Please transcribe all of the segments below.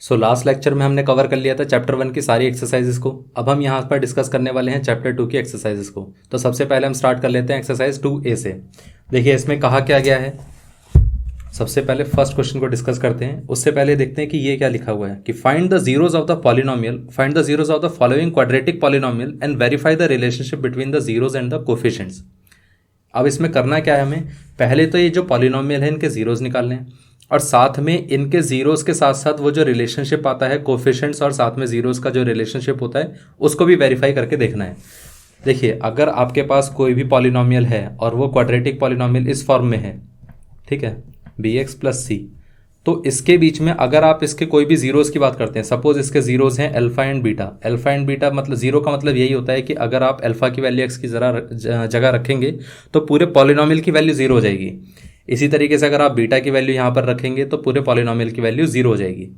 So last lecture में हमने cover कर लिया था चैप्टर 1 की सारी एक्सरसाइजेस को। अब हम यहाँ पर डिस्कस करने वाले हैं चैप्टर 2 की एक्सरसाइजेस को। तो सबसे पहले हम स्टार्ट कर लेते हैं एक्सरसाइज 2A से। देखिए इसमें कहा क्या गया है। सबसे पहले फर्स्ट क्वेश्चन को डिस्कस करते हैं, उससे पहले देखते हैं कि ये क्या लिखा हुआ है कि find the zeros of the polynomial, find the zeros of the following quadratic polynomial and verify the relationship between the zeros and the coefficients. अब इसमें करना क्या है, हमें पहले तो ये जो पॉलिनोमियल है इनके जीरोज निकालने हैं और साथ में इनके जीरोस के साथ साथ वो जो रिलेशनशिप आता है कोफिशिएंट्स और साथ में जीरोस का जो रिलेशनशिप होता है उसको भी वेरीफाई करके देखना है। देखिए अगर आपके पास कोई भी पॉलिनोमियल है और वो क्वाड्रेटिक पॉलिनोमियल इस फॉर्म में है, ठीक है, bx प्लस सी, तो इसके बीच में अगर आप इसके कोई भी जीरोस की बात करते हैं, सपोज इसके जीरोस हैं alpha and beta. Alpha and beta मतलब जीरो का मतलब यही होता है कि अगर आप अल्फा की वैल्यू एक्स की जगह रखेंगे तो पूरे पॉलिनोमियल की वैल्यू जीरो हो जाएगी। इसी तरीके से अगर आप बीटा की वैल्यू यहाँ पर रखेंगे तो पूरे पॉलिनोमियल की वैल्यू जीरो हो जाएगी।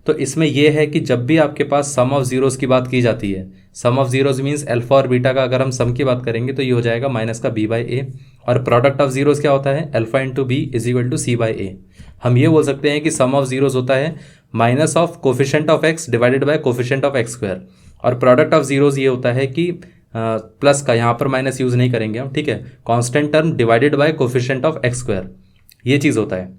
तो इसमें यह है कि जब भी आपके पास सम ऑफ जीरोस की बात की जाती है, सम ऑफ जीरोस मीन्स अल्फा और बीटा का अगर हम सम की बात करेंगे तो ये हो जाएगा माइनस का बी बाई ए, और प्रोडक्ट ऑफ जीरोस क्या होता है, alpha into B is equal to C by A. हम ये बोल सकते हैं कि सम ऑफ जीरोस होता है minus of coefficient of x divided by coefficient of x square, और प्रोडक्ट ऑफ जीरोस ये होता है कि प्लस का यहाँ पर माइनस यूज नहीं करेंगे हम, ठीक है, constant term divided by coefficient of x square, ये चीज़ होता है।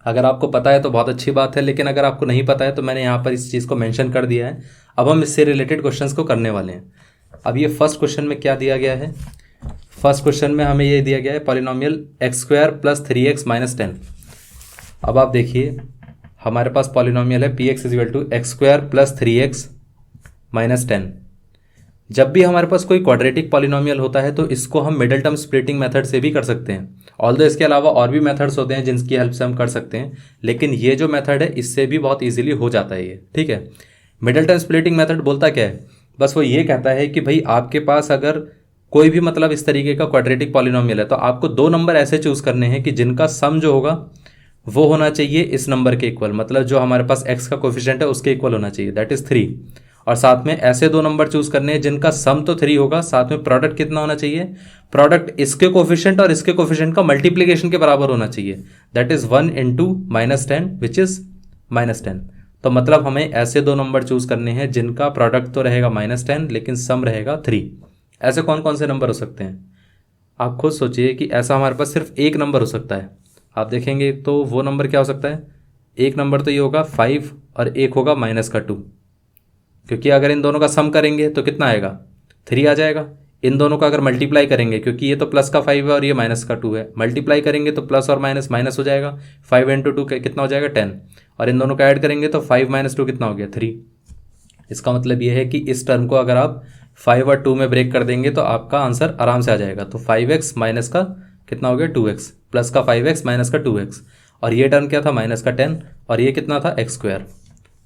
अगर आपको पता है तो बहुत अच्छी बात है, लेकिन अगर आपको नहीं पता है तो मैंने यहाँ पर इस चीज़ को मेंशन कर दिया है। अब हम इससे रिलेटेड क्वेश्चंस को करने वाले हैं। अब ये फर्स्ट क्वेश्चन में क्या दिया गया है, फर्स्ट क्वेश्चन में हमें ये दिया गया है polynomial x square plus 3x minus 10। अब आप देखिए हमारे पास पॉलिनोमियल है P x is equal to x square plus 3x minus 10। जब भी हमारे पास कोई क्वाड्रेटिक पॉलिनोमियल होता है तो इसको हम मिडिल टर्म स्प्लिटिंग मेथड से भी कर सकते हैं। ऑल्दो इसके अलावा और भी मेथड्स होते हैं जिनकी हेल्प से हम कर सकते हैं, लेकिन ये जो मेथड है इससे भी बहुत इजीली हो जाता है ये, ठीक है। मिडिल टर्म स्प्लिटिंग मेथड बोलता क्या है, बस वो ये कहता है कि भाई आपके पास अगर कोई भी मतलब इस तरीके का क्वाड्रेटिक पॉलिनोमियल है तो आपको दो नंबर ऐसे चूज करने हैं कि जिनका सम जो होगा वो होना चाहिए इस नंबर के इक्वल, मतलब जो हमारे पास एक्स का कोफिशिएंट है उसके इक्वल होना चाहिए, दैट इज 3। और साथ में ऐसे दो नंबर चूज करने हैं जिनका सम तो 3 होगा, साथ में प्रोडक्ट कितना होना चाहिए, प्रोडक्ट इसके कोफिशिएंट और इसके कोफिशिएंट का मल्टीप्लीकेशन के बराबर होना चाहिए, that is 1 into minus 10 which is minus 10। तो मतलब हमें ऐसे दो नंबर चूज करने हैं जिनका प्रोडक्ट तो रहेगा -10 लेकिन सम रहेगा 3। ऐसे कौन कौन से नंबर हो सकते हैं, आप खुद सोचिए कि ऐसा हमारे पास सिर्फ एक नंबर हो सकता है। आप देखेंगे तो वो नंबर क्या हो सकता है, एक नंबर तो ये होगा 5 और एक होगा -2, क्योंकि अगर इन दोनों का सम करेंगे तो कितना आएगा, 3 आ जाएगा। इन दोनों का अगर मल्टीप्लाई करेंगे, क्योंकि ये तो प्लस का 5 है और ये माइनस का 2 है, मल्टीप्लाई करेंगे तो प्लस और माइनस माइनस हो जाएगा, 5 इंटू 2 कितना हो जाएगा 10, और इन दोनों का ऐड करेंगे तो 5 - 2 कितना हो गया 3। इसका मतलब ये है कि इस टर्म को अगर आप 5 और 2 में ब्रेक कर देंगे तो आपका आंसर आराम से आ जाएगा। तो 5x माइनस का कितना हो गया 2x, प्लस का 5x माइनस का 2x, और ये टर्म क्या था माइनस का 10, और ये कितना था एक्स स्क्वायर,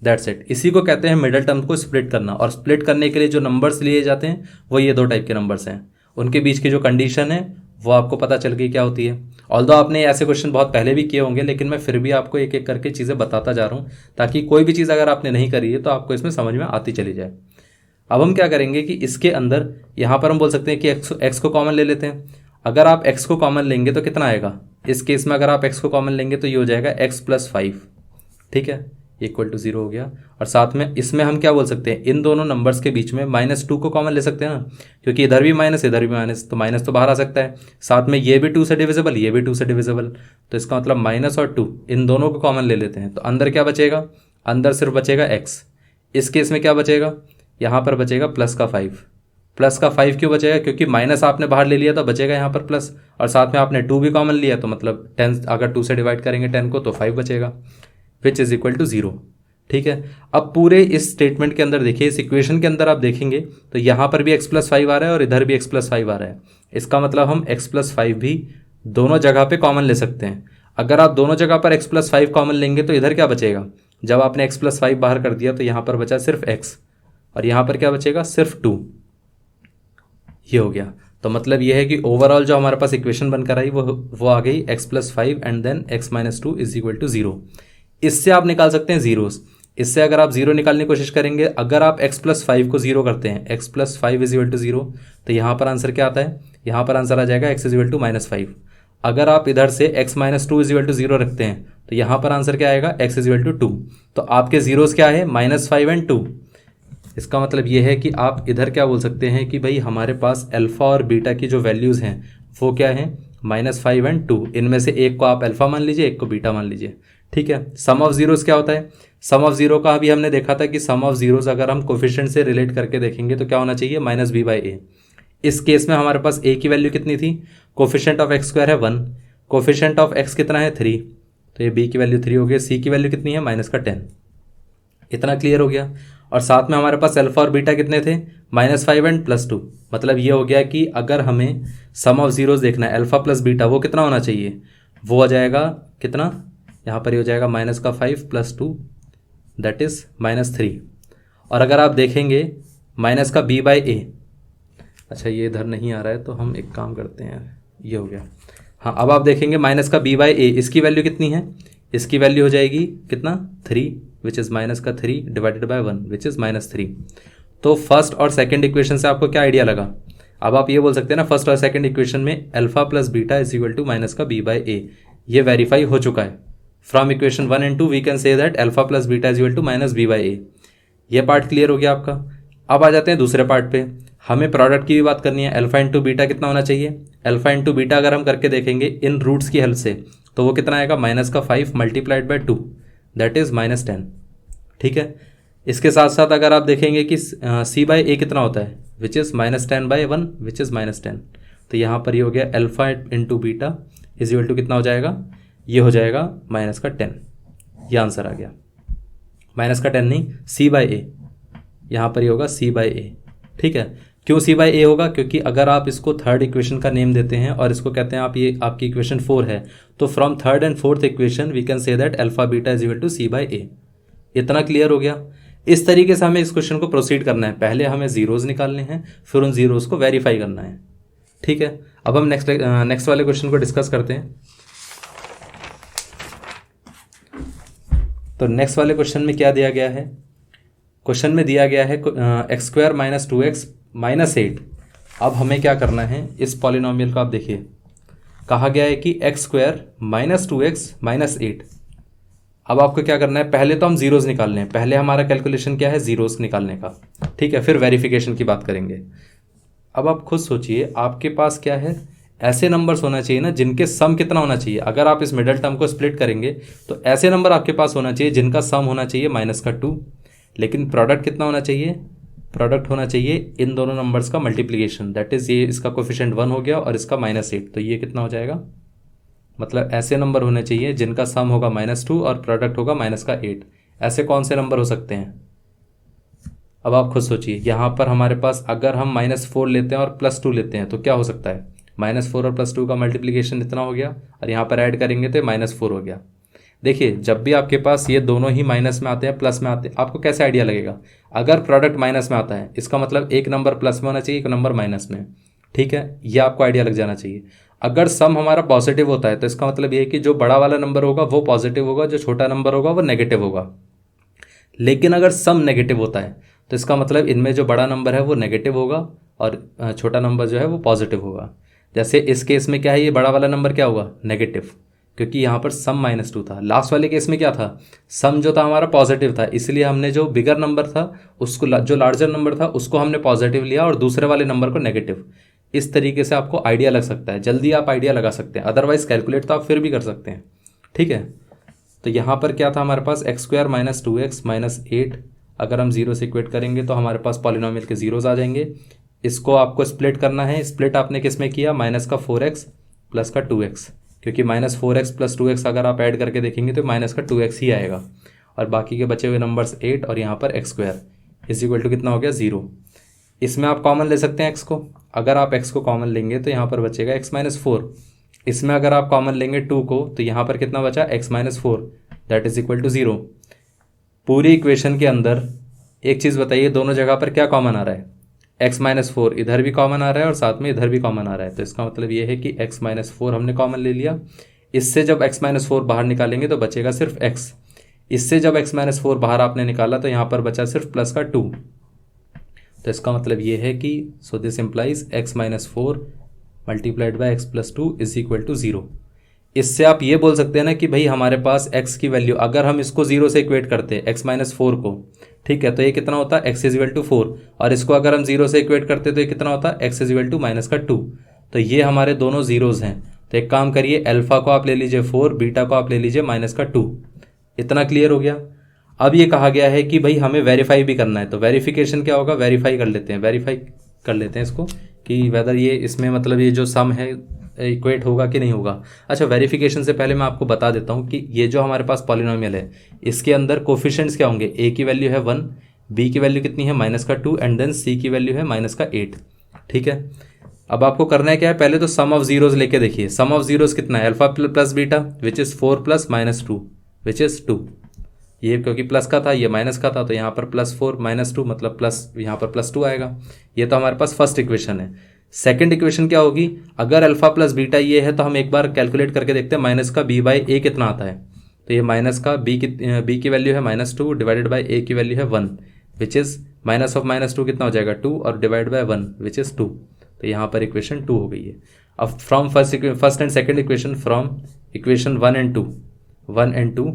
दैट्स इट। इसी को कहते हैं मिडिल टर्म को स्प्लिट करना। और स्प्लिट करने के लिए जो नंबर्स लिए जाते हैं वो ये दो टाइप के नंबर्स हैं, उनके बीच की जो कंडीशन है वो आपको पता चल गई क्या होती है। ऑल्दो आपने ऐसे क्वेश्चन बहुत पहले भी किए होंगे, लेकिन मैं फिर भी आपको एक एक करके चीज़ें बताता जा रहा हूँ ताकि कोई भी चीज़ अगर आपने नहीं करी है तो आपको इसमें समझ में आती चली जाए। अब हम क्या करेंगे कि इसके अंदर यहाँ पर हम बोल सकते हैं कि एक्स को कॉमन ले लेते हैं। अगर आप एक्स को कॉमन लेंगे तो कितना आएगा, इस केस में अगर आप एक्स को कॉमन लेंगे तो ये हो जाएगा एक्स प्लस 5, ठीक है, इक्वल टू 0 हो गया। और साथ में इसमें हम क्या बोल सकते हैं, इन दोनों नंबर्स के बीच में -2 को कॉमन ले सकते हैं ना, क्योंकि इधर भी माइनस इधर भी माइनस, तो माइनस तो बाहर आ सकता है। साथ में ये भी 2 से डिविजिबल, ये भी 2 से डिविजिबल, तो इसका मतलब माइनस और 2 इन दोनों को कॉमन ले लेते हैं। तो अंदर क्या बचेगा, अंदर सिर्फ बचेगा एक्स। इस केस में क्या बचेगा, यहाँ पर बचेगा प्लस का 5। प्लस का 5 क्यों बचेगा, क्योंकि माइनस आपने बाहर ले लिया तो बचेगा यहाँ पर प्लस, और साथ में आपने 2 भी कॉमन लिया तो मतलब 10 अगर 2 से डिवाइड करेंगे 10 को तो 5 बचेगा, विच इज इक्वल टू 0, ठीक है। अब पूरे इस स्टेटमेंट के अंदर देखिए, इस इक्वेशन के अंदर आप देखेंगे तो यहाँ पर भी x प्लस 5 आ रहा है और इधर भी x प्लस 5 आ रहा है। इसका मतलब हम x प्लस 5 भी दोनों जगह पे कॉमन ले सकते हैं। अगर आप दोनों जगह पर x प्लस 5 कॉमन लेंगे तो इधर क्या बचेगा, जब आपने x प्लस 5 बाहर कर दिया तो यहाँ पर बचा सिर्फ x, और यहाँ पर क्या बचेगा सिर्फ 2, ये हो गया। तो मतलब ये है कि ओवरऑल जो हमारे पास इक्वेशन बनकर आई वो आ गई x plus 5 and then x minus 2 is equal to 0। इससे आप निकाल सकते हैं जीरोस। इससे अगर आप 0 निकालने की कोशिश करेंगे, अगर आप x प्लस 5 को 0 करते हैं, x plus 5 is equal to 0, तो यहाँ पर आंसर क्या आता है, यहाँ पर आंसर आ जाएगा x इज इक्वल टू -5। अगर आप इधर से x minus two is equal to 0 रखते हैं तो यहाँ पर आंसर क्या आएगा, x इज इक्वल टू 2। तो आपके जीरोस क्या है, -5 एंड 2। इसका मतलब ये है कि आप इधर क्या बोल सकते हैं कि भाई हमारे पास अल्फ़ा और बीटा की जो वैल्यूज़ हैं वो क्या है, -5 एंड 2। इनमें से एक को आप अल्फ़ा मान लीजिए, एक को बीटा मान लीजिए। ठीक है। सम ऑफ जीरोस क्या होता है, सम ऑफ जीरो का अभी हमने देखा था कि सम ऑफ जीरोस अगर हम कोफिशिएंट से रिलेट करके देखेंगे तो क्या होना चाहिए, -b/a। इस केस में हमारे पास a की वैल्यू कितनी थी, कोफिशिएंट ऑफ x स्क्वायर है 1, कोफिशिएंट ऑफ x कितना है 3, तो ये b की वैल्यू 3 हो गई। c की वैल्यू कितनी है, -10। इतना क्लियर हो गया। और साथ में हमारे पास अल्फा और बीटा कितने थे, -5 एंड +2। मतलब ये हो गया कि अगर हमें सम ऑफ जीरोस देखना है अल्फा प्लस बीटा, वो कितना होना चाहिए, वो आ जाएगा कितना, यहाँ पर ये हो जाएगा -5 + 2 दैट इज़ -3। और अगर आप देखेंगे माइनस का b/a, अच्छा ये इधर नहीं आ रहा है तो हम एक काम करते हैं, ये हो गया। हाँ, अब आप देखेंगे माइनस का b/a, इसकी वैल्यू कितनी है, इसकी वैल्यू हो जाएगी कितना, 3 which is -3 divided by 1 which is -3। तो फर्स्ट और सेकंड इक्वेशन से आपको क्या आइडिया लगा। अब आप ये बोल सकते हैं ना, फर्स्ट और सेकंड इक्वेशन में alpha plus beta is equal to minus का b/a, ये वेरीफाई हो चुका है। From equation 1 and 2 we can say that alpha plus beta is equal to -b/a। ये पार्ट क्लियर हो गया आपका। अब आ जाते हैं दूसरे पार्ट पे, हमें प्रोडक्ट की भी बात करनी है। अल्फा इंटू बीटा कितना होना चाहिए, अल्फा इंटू बीटा अगर हम करके देखेंगे इन रूट्स की हेल्प से तो वो कितना आएगा, -5 मल्टीप्लाइड बाय 2 दैट इज़ -10। ठीक है। इसके साथ साथ अगर आप देखेंगे कि c/a कितना होता है, विच इज़ -10/1 विच इज़ -10। तो यहाँ पर ये हो गया alpha into beta is equal to कितना हो जाएगा, ये हो जाएगा -10। ये आंसर आ गया, -10 नहीं, c/a, यहाँ पर ये होगा c/a। ठीक है। क्यों c/a होगा, क्योंकि अगर आप इसको थर्ड इक्वेशन का नेम देते हैं और इसको कहते हैं आप, ये आपकी इक्वेशन 4 है, तो from third and fourth equation we can say that alpha beta is equal to c/a। इतना क्लियर हो गया। इस तरीके से हमें इस क्वेश्चन को प्रोसीड करना है। पहले हमें जीरोस निकालने हैं, फिर उन जीरोस को वेरीफाई करना है। ठीक है। अब हम नेक्स्ट वाले क्वेश्चन को डिस्कस करते हैं। तो नेक्स्ट वाले क्वेश्चन में क्या दिया गया है, क्वेश्चन में दिया गया है x² - 2x - 8। अब हमें क्या करना है, इस पॉलिनोमियल को आप देखिए, कहा गया है कि x² - 2x - 8। अब आपको क्या करना है, पहले तो हम जीरोस निकालने हैं। पहले हमारा कैलकुलेशन क्या है, जीरोस निकालने का। ठीक है, फिर वेरिफिकेशन की बात करेंगे। अब आप खुद सोचिए, आपके पास क्या है, ऐसे नंबर्स होना चाहिए ना जिनके सम कितना होना चाहिए। अगर आप इस मिडल टर्म को स्प्लिट करेंगे तो ऐसे नंबर आपके पास होना चाहिए जिनका सम होना चाहिए -2, लेकिन प्रोडक्ट कितना होना चाहिए, प्रोडक्ट होना चाहिए इन दोनों नंबर्स का मल्टीप्लिकेशन, दैट इज़ ये इसका कोफिशिएंट 1 हो गया और इसका -8, तो ये कितना हो जाएगा, मतलब ऐसे नंबर होने चाहिए जिनका सम होगा -2 और प्रोडक्ट होगा -8। ऐसे कौन से नंबर हो सकते हैं, अब आप खुद सोचिए। यहाँ पर हमारे पास अगर हम -4 लेते हैं और +2 लेते हैं तो क्या हो सकता है, -4 और +2 का मल्टीप्लिकेशन इतना हो गया और यहाँ पर ऐड करेंगे तो -4 हो गया। देखिए, जब भी आपके पास ये दोनों ही माइनस में आते हैं, प्लस में आते हैं, आपको कैसे आइडिया लगेगा, अगर प्रोडक्ट माइनस में आता है इसका मतलब एक नंबर प्लस में होना चाहिए, एक नंबर माइनस में। ठीक है, ये आपको आइडिया लग जाना चाहिए। अगर सम हमारा पॉजिटिव होता है तो इसका मतलब ये है कि जो बड़ा वाला नंबर होगा वो पॉजिटिव होगा, जो छोटा नंबर होगा वो नेगेटिव होगा। लेकिन अगर सम नेगेटिव होता है तो इसका मतलब इनमें जो बड़ा नंबर है वो नेगेटिव होगा और छोटा नंबर जो है वो पॉजिटिव होगा। जैसे इस केस में क्या है, ये बड़ा वाला नंबर क्या होगा, नेगेटिव, क्योंकि यहाँ पर सम -2 था। लास्ट वाले केस में क्या था, सम जो था हमारा पॉजिटिव था, इसलिए हमने जो बिगर नंबर था उसको, जो लार्जर नंबर था उसको हमने पॉजिटिव लिया और दूसरे वाले नंबर को नेगेटिव। इस तरीके से आपको आइडिया लग सकता है, जल्दी आप आइडिया लगा सकते हैं, अदरवाइज कैलकुलेट तो आप फिर भी कर सकते हैं। ठीक है, तो यहाँ पर क्या था हमारे पास, x² - 2x - 8। अगर हम जीरो से इक्वेट करेंगे तो हमारे पास पॉलिनोमियल के जीरोस आ जाएंगे। इसको आपको स्प्लिट करना है। स्प्लिट आपने किस में किया, -4x + 2x, क्योंकि -4x + 2x अगर आप ऐड करके देखेंगे तो -2x ही आएगा और बाकी के बचे हुए नंबर्स 8 और यहाँ पर x² इज इक्वल टू कितना हो गया, 0। इसमें आप कॉमन ले सकते हैं x को। अगर आप x को कॉमन लेंगे तो यहाँ पर बचेगा x - 4। इसमें अगर आप कॉमन लेंगे 2 को तो यहाँ पर कितना बचा, x - 4 that is equal to 0। पूरी इक्वेशन के अंदर एक चीज़ बताइए, दोनों जगह पर क्या कॉमन आ रहा है, x - 4 इधर भी कॉमन आ रहा है और साथ में इधर भी कॉमन आ रहा है। तो इसका मतलब ये है कि x - 4 हमने कॉमन ले लिया। इससे जब x - 4 बाहर निकालेंगे तो बचेगा सिर्फ x। इससे जब x - 4 बाहर आपने निकाला तो यहाँ पर बचा सिर्फ +2। तो इसका मतलब ये है कि so this implies x - 4 multiplied by x plus 2 is equal to 0। इससे आप ये बोल सकते हैं ना कि भाई हमारे पास x की वैल्यू, अगर हम इसको 0 से इक्वेट करते हैं x माइनस 4 को, ठीक है, तो ये कितना होता है x इज इक्वल टू 4, और इसको अगर हम 0 से इक्वेट करते तो ये कितना होता है x is equal to minus का 2। तो ये हमारे दोनों जीरोज हैं। तो एक काम करिए, अल्फा को आप ले लीजिए 4, बीटा को आप ले लीजिए माइनस का 2। इतना क्लियर हो गया। अब ये कहा गया है कि भाई हमें वेरीफाई भी करना है, तो वेरिफिकेशन क्या होगा, वेरीफाई कर लेते हैं इसको कि वेदर ये इसमें मतलब ये जो सम है इक्वेट होगा कि नहीं होगा। अच्छा, वेरिफिकेशन से पहले मैं आपको बता देता हूँ कि ये जो हमारे पास पॉलिनोमियल है इसके अंदर कोफिशिएंट्स क्या होंगे, a की वैल्यू है 1, b की वैल्यू कितनी है माइनस का 2, एंड देन c की वैल्यू है माइनस का 8। ठीक है, अब आपको करना है क्या है, पहले तो सम ऑफ जीरोज लेके देखिए। सम ऑफ जीरोज कितना है, alpha plus beta which is 4 plus minus 2 which is 2। ये क्योंकि प्लस का था, ये माइनस का था, तो यहाँ पर प्लस 4 माइनस 2 मतलब प्लस, यहाँ पर प्लस 2 आएगा। ये तो हमारे पास फर्स्ट इक्वेशन है। सेकंड इक्वेशन क्या होगी, अगर अल्फा प्लस बीटा ये है तो हम एक बार कैलकुलेट करके देखते हैं माइनस का b बाई ए कितना आता है। तो ये माइनस का b की वैल्यू है माइनस 2 डिवाइडेड बाई a की वैल्यू है 1 which is minus of minus 2 कितना हो जाएगा 2, और डिवाइड बाय 1 विच इज़ 2। तो यहाँ पर इक्वेशन 2 हो गई है। अब from first and second equation, from equation 1 and 2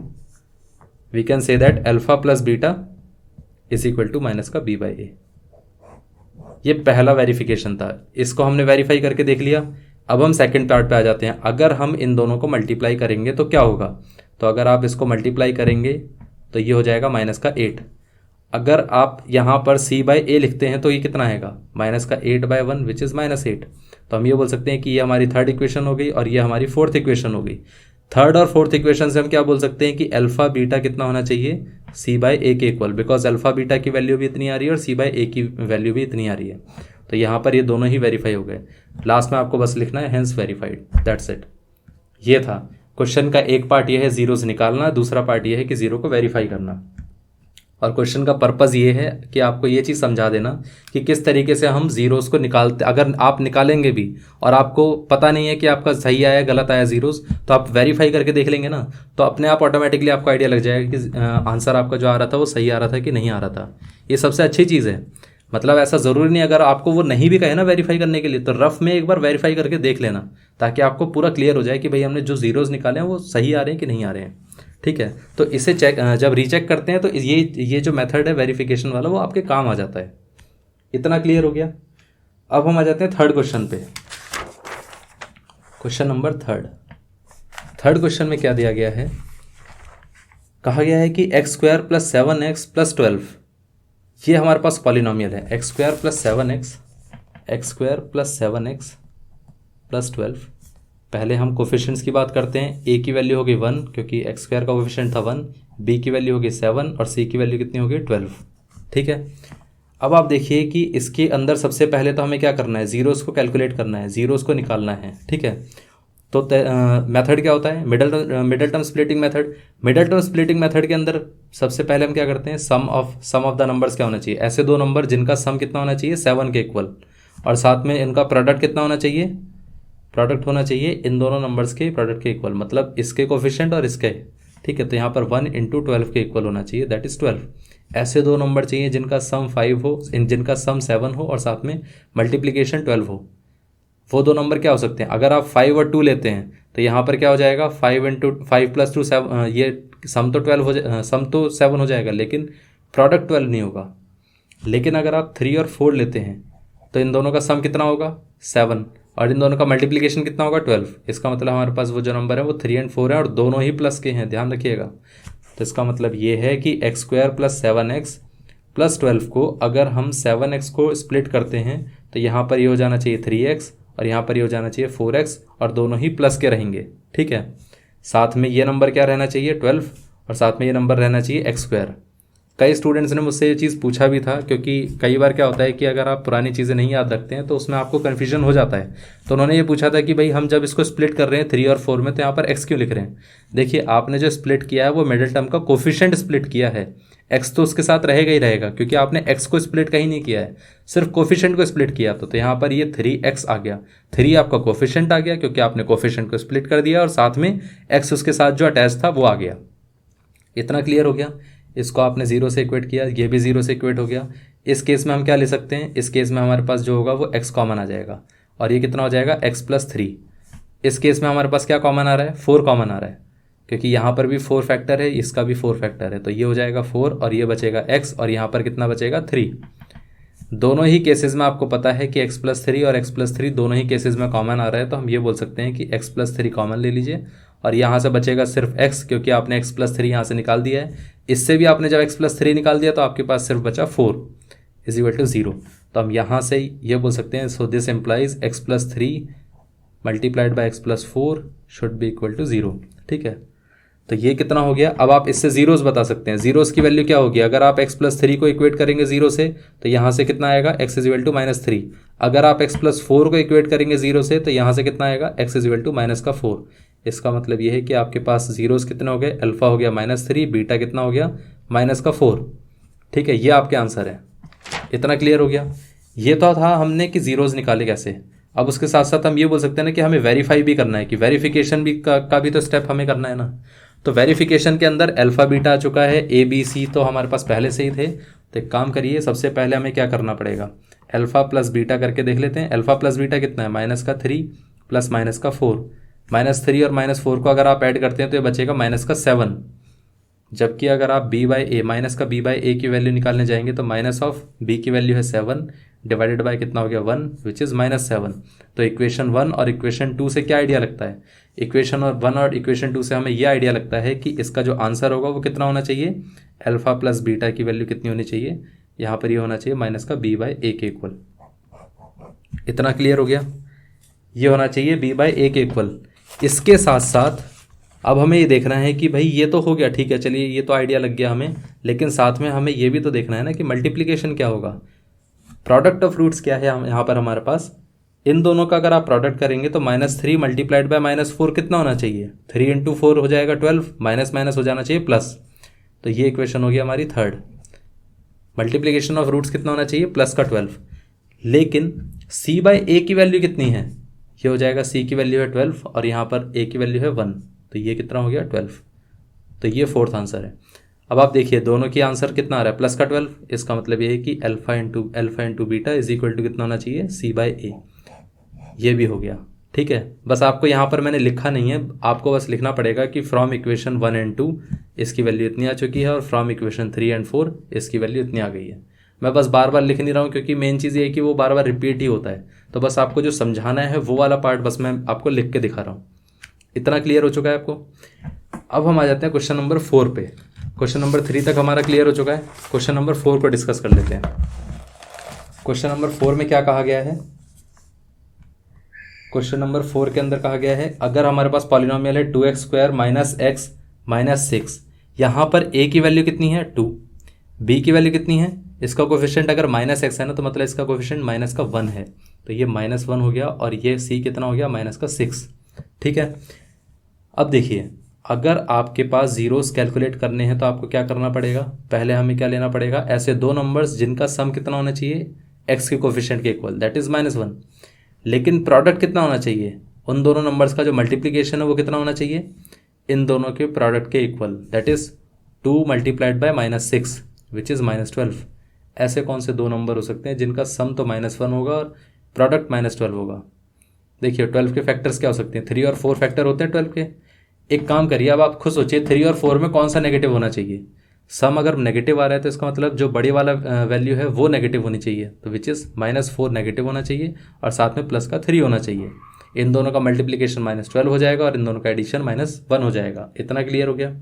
we can say that alpha plus beta is equal to minus का b बाई ए। ये पहला वेरिफिकेशन था, इसको हमने वेरीफाई करके देख लिया। अब हम सेकंड पार्ट पे आ जाते हैं। अगर हम इन दोनों को मल्टीप्लाई करेंगे तो क्या होगा, तो अगर आप इसको मल्टीप्लाई करेंगे तो ये हो जाएगा माइनस का 8। अगर आप यहाँ पर c बाई ए लिखते हैं तो ये कितना आएगा, माइनस का 8 बाई 1 विच इज़ माइनस 8। तो हम ये बोल सकते हैं कि ये हमारी थर्ड इक्वेशन हो गई और ये हमारी फोर्थ इक्वेशन हो गई। थर्ड और फोर्थ इक्वेशन से हम क्या बोल सकते हैं कि अल्फा बीटा कितना होना चाहिए, c बाई ए के इक्वल, बिकॉज अल्फा बीटा की वैल्यू भी इतनी आ रही है और c बाई ए की वैल्यू भी इतनी आ रही है। तो यहाँ पर ये दोनों ही वेरीफाई हो गए। लास्ट में आपको बस लिखना है हेंस वेरीफाइड, दैट्स इट। ये था क्वेश्चन का एक पार्ट, ये है जीरोस निकालना, दूसरा पार्ट ये है कि जीरो को वेरीफाई करना। और क्वेश्चन का पर्पज़ ये है कि आपको ये चीज़ समझा देना कि किस तरीके से हम जीरोस को निकालते। अगर आप निकालेंगे भी और आपको पता नहीं है कि आपका सही आया गलत आया जीरोस, तो आप वेरीफाई करके देख लेंगे ना, तो अपने आप ऑटोमेटिकली आपको आइडिया लग जाएगा कि आंसर आपका जो आ रहा था वो सही आ रहा था कि नहीं आ रहा था। ये सबसे अच्छी चीज़ है। मतलब ऐसा ज़रूरी नहीं, अगर आपको वो नहीं भी कहे ना वेरीफाई करने के लिए, तो रफ में एक बार वेरीफाई करके देख लेना, ताकि आपको पूरा क्लियर हो जाए कि भाई हमने जो जीरोस निकाले हैं वो सही आ रहे हैं कि नहीं आ रहे हैं। ठीक है, तो इसे चेक जब रीचेक करते हैं तो ये जो मेथड है वेरिफिकेशन वाला वो आपके काम आ जाता है। इतना क्लियर हो गया। अब हम आ जाते हैं थर्ड क्वेश्चन पे। क्वेश्चन नंबर थर्ड क्वेश्चन में क्या दिया गया है, कहा गया है कि x square plus 7x plus 12, ये हमारे पास पॉलिनोमियल है। X square plus 7x plus 12। पहले हम कोफिशिएंट्स की बात करते हैं। a की वैल्यू होगी 1 क्योंकि एक्स स्क्वायर का कोफिशिएंट था 1, b की वैल्यू होगी 7 और c की वैल्यू कितनी होगी 12। ठीक है, अब आप देखिए कि इसके अंदर सबसे पहले तो हमें क्या करना है, जीरोस को कैलकुलेट करना है, जीरोस को निकालना है। ठीक है, तो मेथड क्या होता है, middle term splitting method. Middle term splitting method के अंदर सबसे पहले हम क्या करते हैं, सम ऑफ द नंबर्स क्या होना चाहिए, ऐसे दो नंबर जिनका सम कितना होना चाहिए 7 के इक्वल, और साथ में इनका प्रोडक्ट कितना होना चाहिए, प्रोडक्ट होना चाहिए इन दोनों नंबर्स के प्रोडक्ट के इक्वल, मतलब इसके कोफिशिएंट और इसके। ठीक है, तो यहाँ पर 1 इंटू 12 के इक्वल होना चाहिए, दैट इज़ 12। ऐसे दो नंबर चाहिए जिनका सम 5 हो, जिनका सम 7 हो और साथ में मल्टीप्लिकेशन 12 हो। वो दो नंबर क्या हो सकते हैं, अगर आप 5 और 2 लेते हैं तो यहाँ पर क्या हो जाएगा 5 प्लस 2 7, ये सम तो 12 हो सम तो 7 हो जाएगा लेकिन प्रोडक्ट 12 नहीं होगा। लेकिन अगर आप 3 और 4 लेते हैं तो इन दोनों का सम कितना होगा 7 और इन दोनों का मल्टीप्लिकेशन कितना होगा 12। इसका मतलब हमारे पास वो जो नंबर है वो 3 और 4 है और दोनों ही प्लस के हैं, ध्यान रखिएगा। तो इसका मतलब ये है कि x square plus 7x plus 12 को अगर हम 7x को स्प्लिट करते हैं तो यहाँ पर ये हो जाना चाहिए 3x और यहाँ पर ये हो जाना चाहिए 4x और दोनों ही प्लस के रहेंगे। ठीक है, साथ में ये नंबर क्या रहना चाहिए 12 और साथ में ये नंबर रहना चाहिए एक्स स्क्वायर। कई स्टूडेंट्स ने मुझसे ये चीज़ पूछा भी था, क्योंकि कई बार क्या होता है कि अगर आप पुरानी चीज़ें नहीं याद रखते हैं तो उसमें आपको कन्फ्यूजन हो जाता है। तो उन्होंने ये पूछा था कि भाई हम जब इसको स्प्लिट कर रहे हैं 3 और 4 में तो यहाँ पर x क्यों लिख रहे हैं। देखिए, आपने जो स्प्लिट किया है वो मिडिल टर्म का कोफिशिएंट स्प्लिट किया है, x तो उसके साथ रहेगा ही रहेगा क्योंकि आपने x को स्प्लिट कहीं नहीं किया है, सिर्फ कोफिशिएंट को स्प्लिट किया। तो यहाँ पर ये 3x आ गया, 3 आपका कोफिशिएंट आ गया क्योंकि आपने कोफिशिएंट को स्प्लिट कर दिया और साथ में x उसके साथ जो अटैच था वो आ गया। इतना क्लियर हो गया। इसको आपने 0 से इक्वेट किया, ये भी 0 से इक्वेट हो गया। इस केस में हम क्या ले सकते हैं, इस केस में हमारे पास जो होगा वो x कॉमन आ जाएगा और ये कितना हो जाएगा x+3। इस केस में हमारे पास क्या कॉमन आ रहा है, 4 कॉमन आ रहा है, क्योंकि यहाँ पर भी 4 फैक्टर है, इसका भी 4 फैक्टर है, तो ये हो जाएगा 4 और ये बचेगा x और यहाँ पर कितना बचेगा 3। दोनों ही केसेस में आपको पता है कि x+3 और x+3 दोनों ही केसेस में कॉमन आ रहा है, तो हम ये बोल सकते हैं कि x+3 कॉमन ले लीजिए और यहाँ से बचेगा सिर्फ x, क्योंकि आपने x+3 यहाँ से निकाल दिया है। इससे भी आपने जब x+3 निकाल दिया तो आपके पास सिर्फ बचा 4 = 0। तो हम यहाँ से ये बोल सकते हैं, so this implies x+3 multiplied by x+4 should be equal to 0। ठीक है, तो ये कितना हो गया। अब आप इससे जीरोस बता सकते हैं, जीरोस की वैल्यू क्या होगी। अगर आप x+3 को इक्वेट करेंगे 0 से तो यहाँ से कितना आएगा, x = -3। अगर आप x+4 को इक्वेट करेंगे 0 से तो यहाँ से कितना आएगा, x = -4। इसका मतलब ये है कि आपके पास जीरोस कितने हो गए, अल्फा हो गया -3, बीटा कितना हो गया -4। ठीक है, ये आपके आंसर है। इतना क्लियर हो गया। ये तो था हमने कि जीरोस निकाले कैसे। अब उसके साथ साथ हम ये बोल सकते हैं ना कि हमें वेरीफाई भी करना है, कि वेरिफिकेशन भी का भी तो स्टेप हमें करना है ना। तो वेरिफिकेशन के अंदर अल्फा बीटा आ चुका है, ए बी सी तो हमारे पास पहले से ही थे। तो एक काम करिए, सबसे पहले हमें क्या करना पड़ेगा, अल्फा प्लस बीटा करके देख लेते हैं। अल्फा प्लस बीटा कितना है, -3 प्लस -4। -3 और -4 को अगर आप ऐड करते हैं तो ये बचेगा -7। जबकि अगर आप b/a की वैल्यू निकालने जाएंगे तो -b की वैल्यू है 7 डिवाइडेड बाय कितना हो गया 1 विच इज़ -7। तो इक्वेशन 1 और इक्वेशन 2 से क्या आइडिया लगता है, इक्वेशन 1 और इक्वेशन 2 से हमें यह आइडिया लगता है कि इसका जो आंसर होगा वो कितना होना चाहिए, अल्फा प्लस बीटा की वैल्यू कितनी होनी चाहिए, यहाँ पर ये होना चाहिए b/a के इक्वल। इतना क्लियर हो गया, ये होना चाहिए b/a के इक्वल। इसके साथ साथ अब हमें ये देखना है कि भाई ये तो हो गया, ठीक है चलिए ये तो आइडिया लग गया हमें, लेकिन साथ में हमें ये भी तो देखना है ना कि मल्टीप्लिकेशन क्या होगा, प्रोडक्ट ऑफ रूट्स क्या है यहाँ पर हमारे पास। इन दोनों का अगर आप प्रोडक्ट करेंगे तो -3 मल्टीप्लाइड बाय -4 कितना होना चाहिए, 3 × 4 हो जाएगा 12, माइनस माइनस हो जाना चाहिए प्लस। तो ये इक्वेशन हो गया हमारी थर्ड। मल्टीप्लिकेशन ऑफ रूट्स कितना होना चाहिए, प्लस का 12। लेकिन c/a की वैल्यू कितनी है, ये हो जाएगा c की वैल्यू है 12 और यहाँ पर a की वैल्यू है 1, तो ये कितना हो गया 12। तो ये फोर्थ आंसर है। अब आप देखिए दोनों की आंसर कितना आ रहा है, प्लस का 12। इसका मतलब ये है कि alpha into beta is equal to कितना होना चाहिए, c/a। ये भी हो गया, ठीक है। बस आपको यहाँ पर मैंने लिखा नहीं है, आपको बस लिखना पड़ेगा कि फ्रॉम इक्वेशन 1 एंड 2 इसकी वैल्यू इतनी आ चुकी है और फ्रॉम इक्वेशन 3 एंड 4 इसकी वैल्यू इतनी आ गई है। मैं बस बार बार लिख नहीं रहा हूँ क्योंकि मेन चीज़ ये है कि वो बार बार रिपीट ही होता है, तो बस आपको जो समझाना है वो वाला पार्ट बस मैं आपको लिख के दिखा रहा हूँ। इतना क्लियर हो चुका है आपको। अब हम आ जाते हैं क्वेश्चन नंबर 4 पे। क्वेश्चन नंबर 3 तक हमारा क्लियर हो चुका है, क्वेश्चन नंबर 4 को डिस्कस कर लेते हैं। क्वेश्चन नंबर 4 में क्या कहा गया है, क्वेश्चन नंबर 4 के अंदर कहा गया है अगर हमारे पास पॉलिनोमियल है 2x² - x - 6, यहाँ पर a की वैल्यू कितनी है 2, b की वैल्यू कितनी है, इसका कोफिशिएंट अगर -x है ना तो मतलब इसका कोफिशिएंट -1 है, तो ये -1 हो गया और ये c कितना हो गया -6। ठीक है। अब देखिए अगर आपके पास जीरोस कैलकुलेट करने हैं तो आपको क्या करना पड़ेगा, पहले हमें क्या लेना पड़ेगा, ऐसे दो नंबर्स जिनका सम कितना होना चाहिए x के कोफिशिएंट के इक्वल, दैट इज -1। लेकिन प्रोडक्ट कितना होना चाहिए, उन दोनों नंबर्स का जो मल्टीप्लिकेशन है वो कितना होना चाहिए, इन दोनों के प्रोडक्ट के equal, that is 2 multiplied bye -6 which is -12। ऐसे कौन से दो नंबर हो सकते हैं जिनका सम तो -1 होगा और प्रोडक्ट -12 होगा। देखिए 12 के फैक्टर्स क्या हो सकते हैं, 3 और 4 फैक्टर होते हैं 12 के। एक काम करिए, अब आप खुद सोचिए 3 और 4 में कौन सा नेगेटिव होना चाहिए। सम अगर नेगेटिव आ रहा है तो इसका मतलब जो बड़ी वाला वैल्यू है वो नेगेटिव होनी चाहिए, तो विच इज़ -4 नेगेटिव होना चाहिए और साथ में प्लस का 3 होना चाहिए। इन दोनों का मल्टीप्लिकेशन -12 हो जाएगा और इन दोनों का एडिशन -1 हो जाएगा। इतना क्लियर हो गया।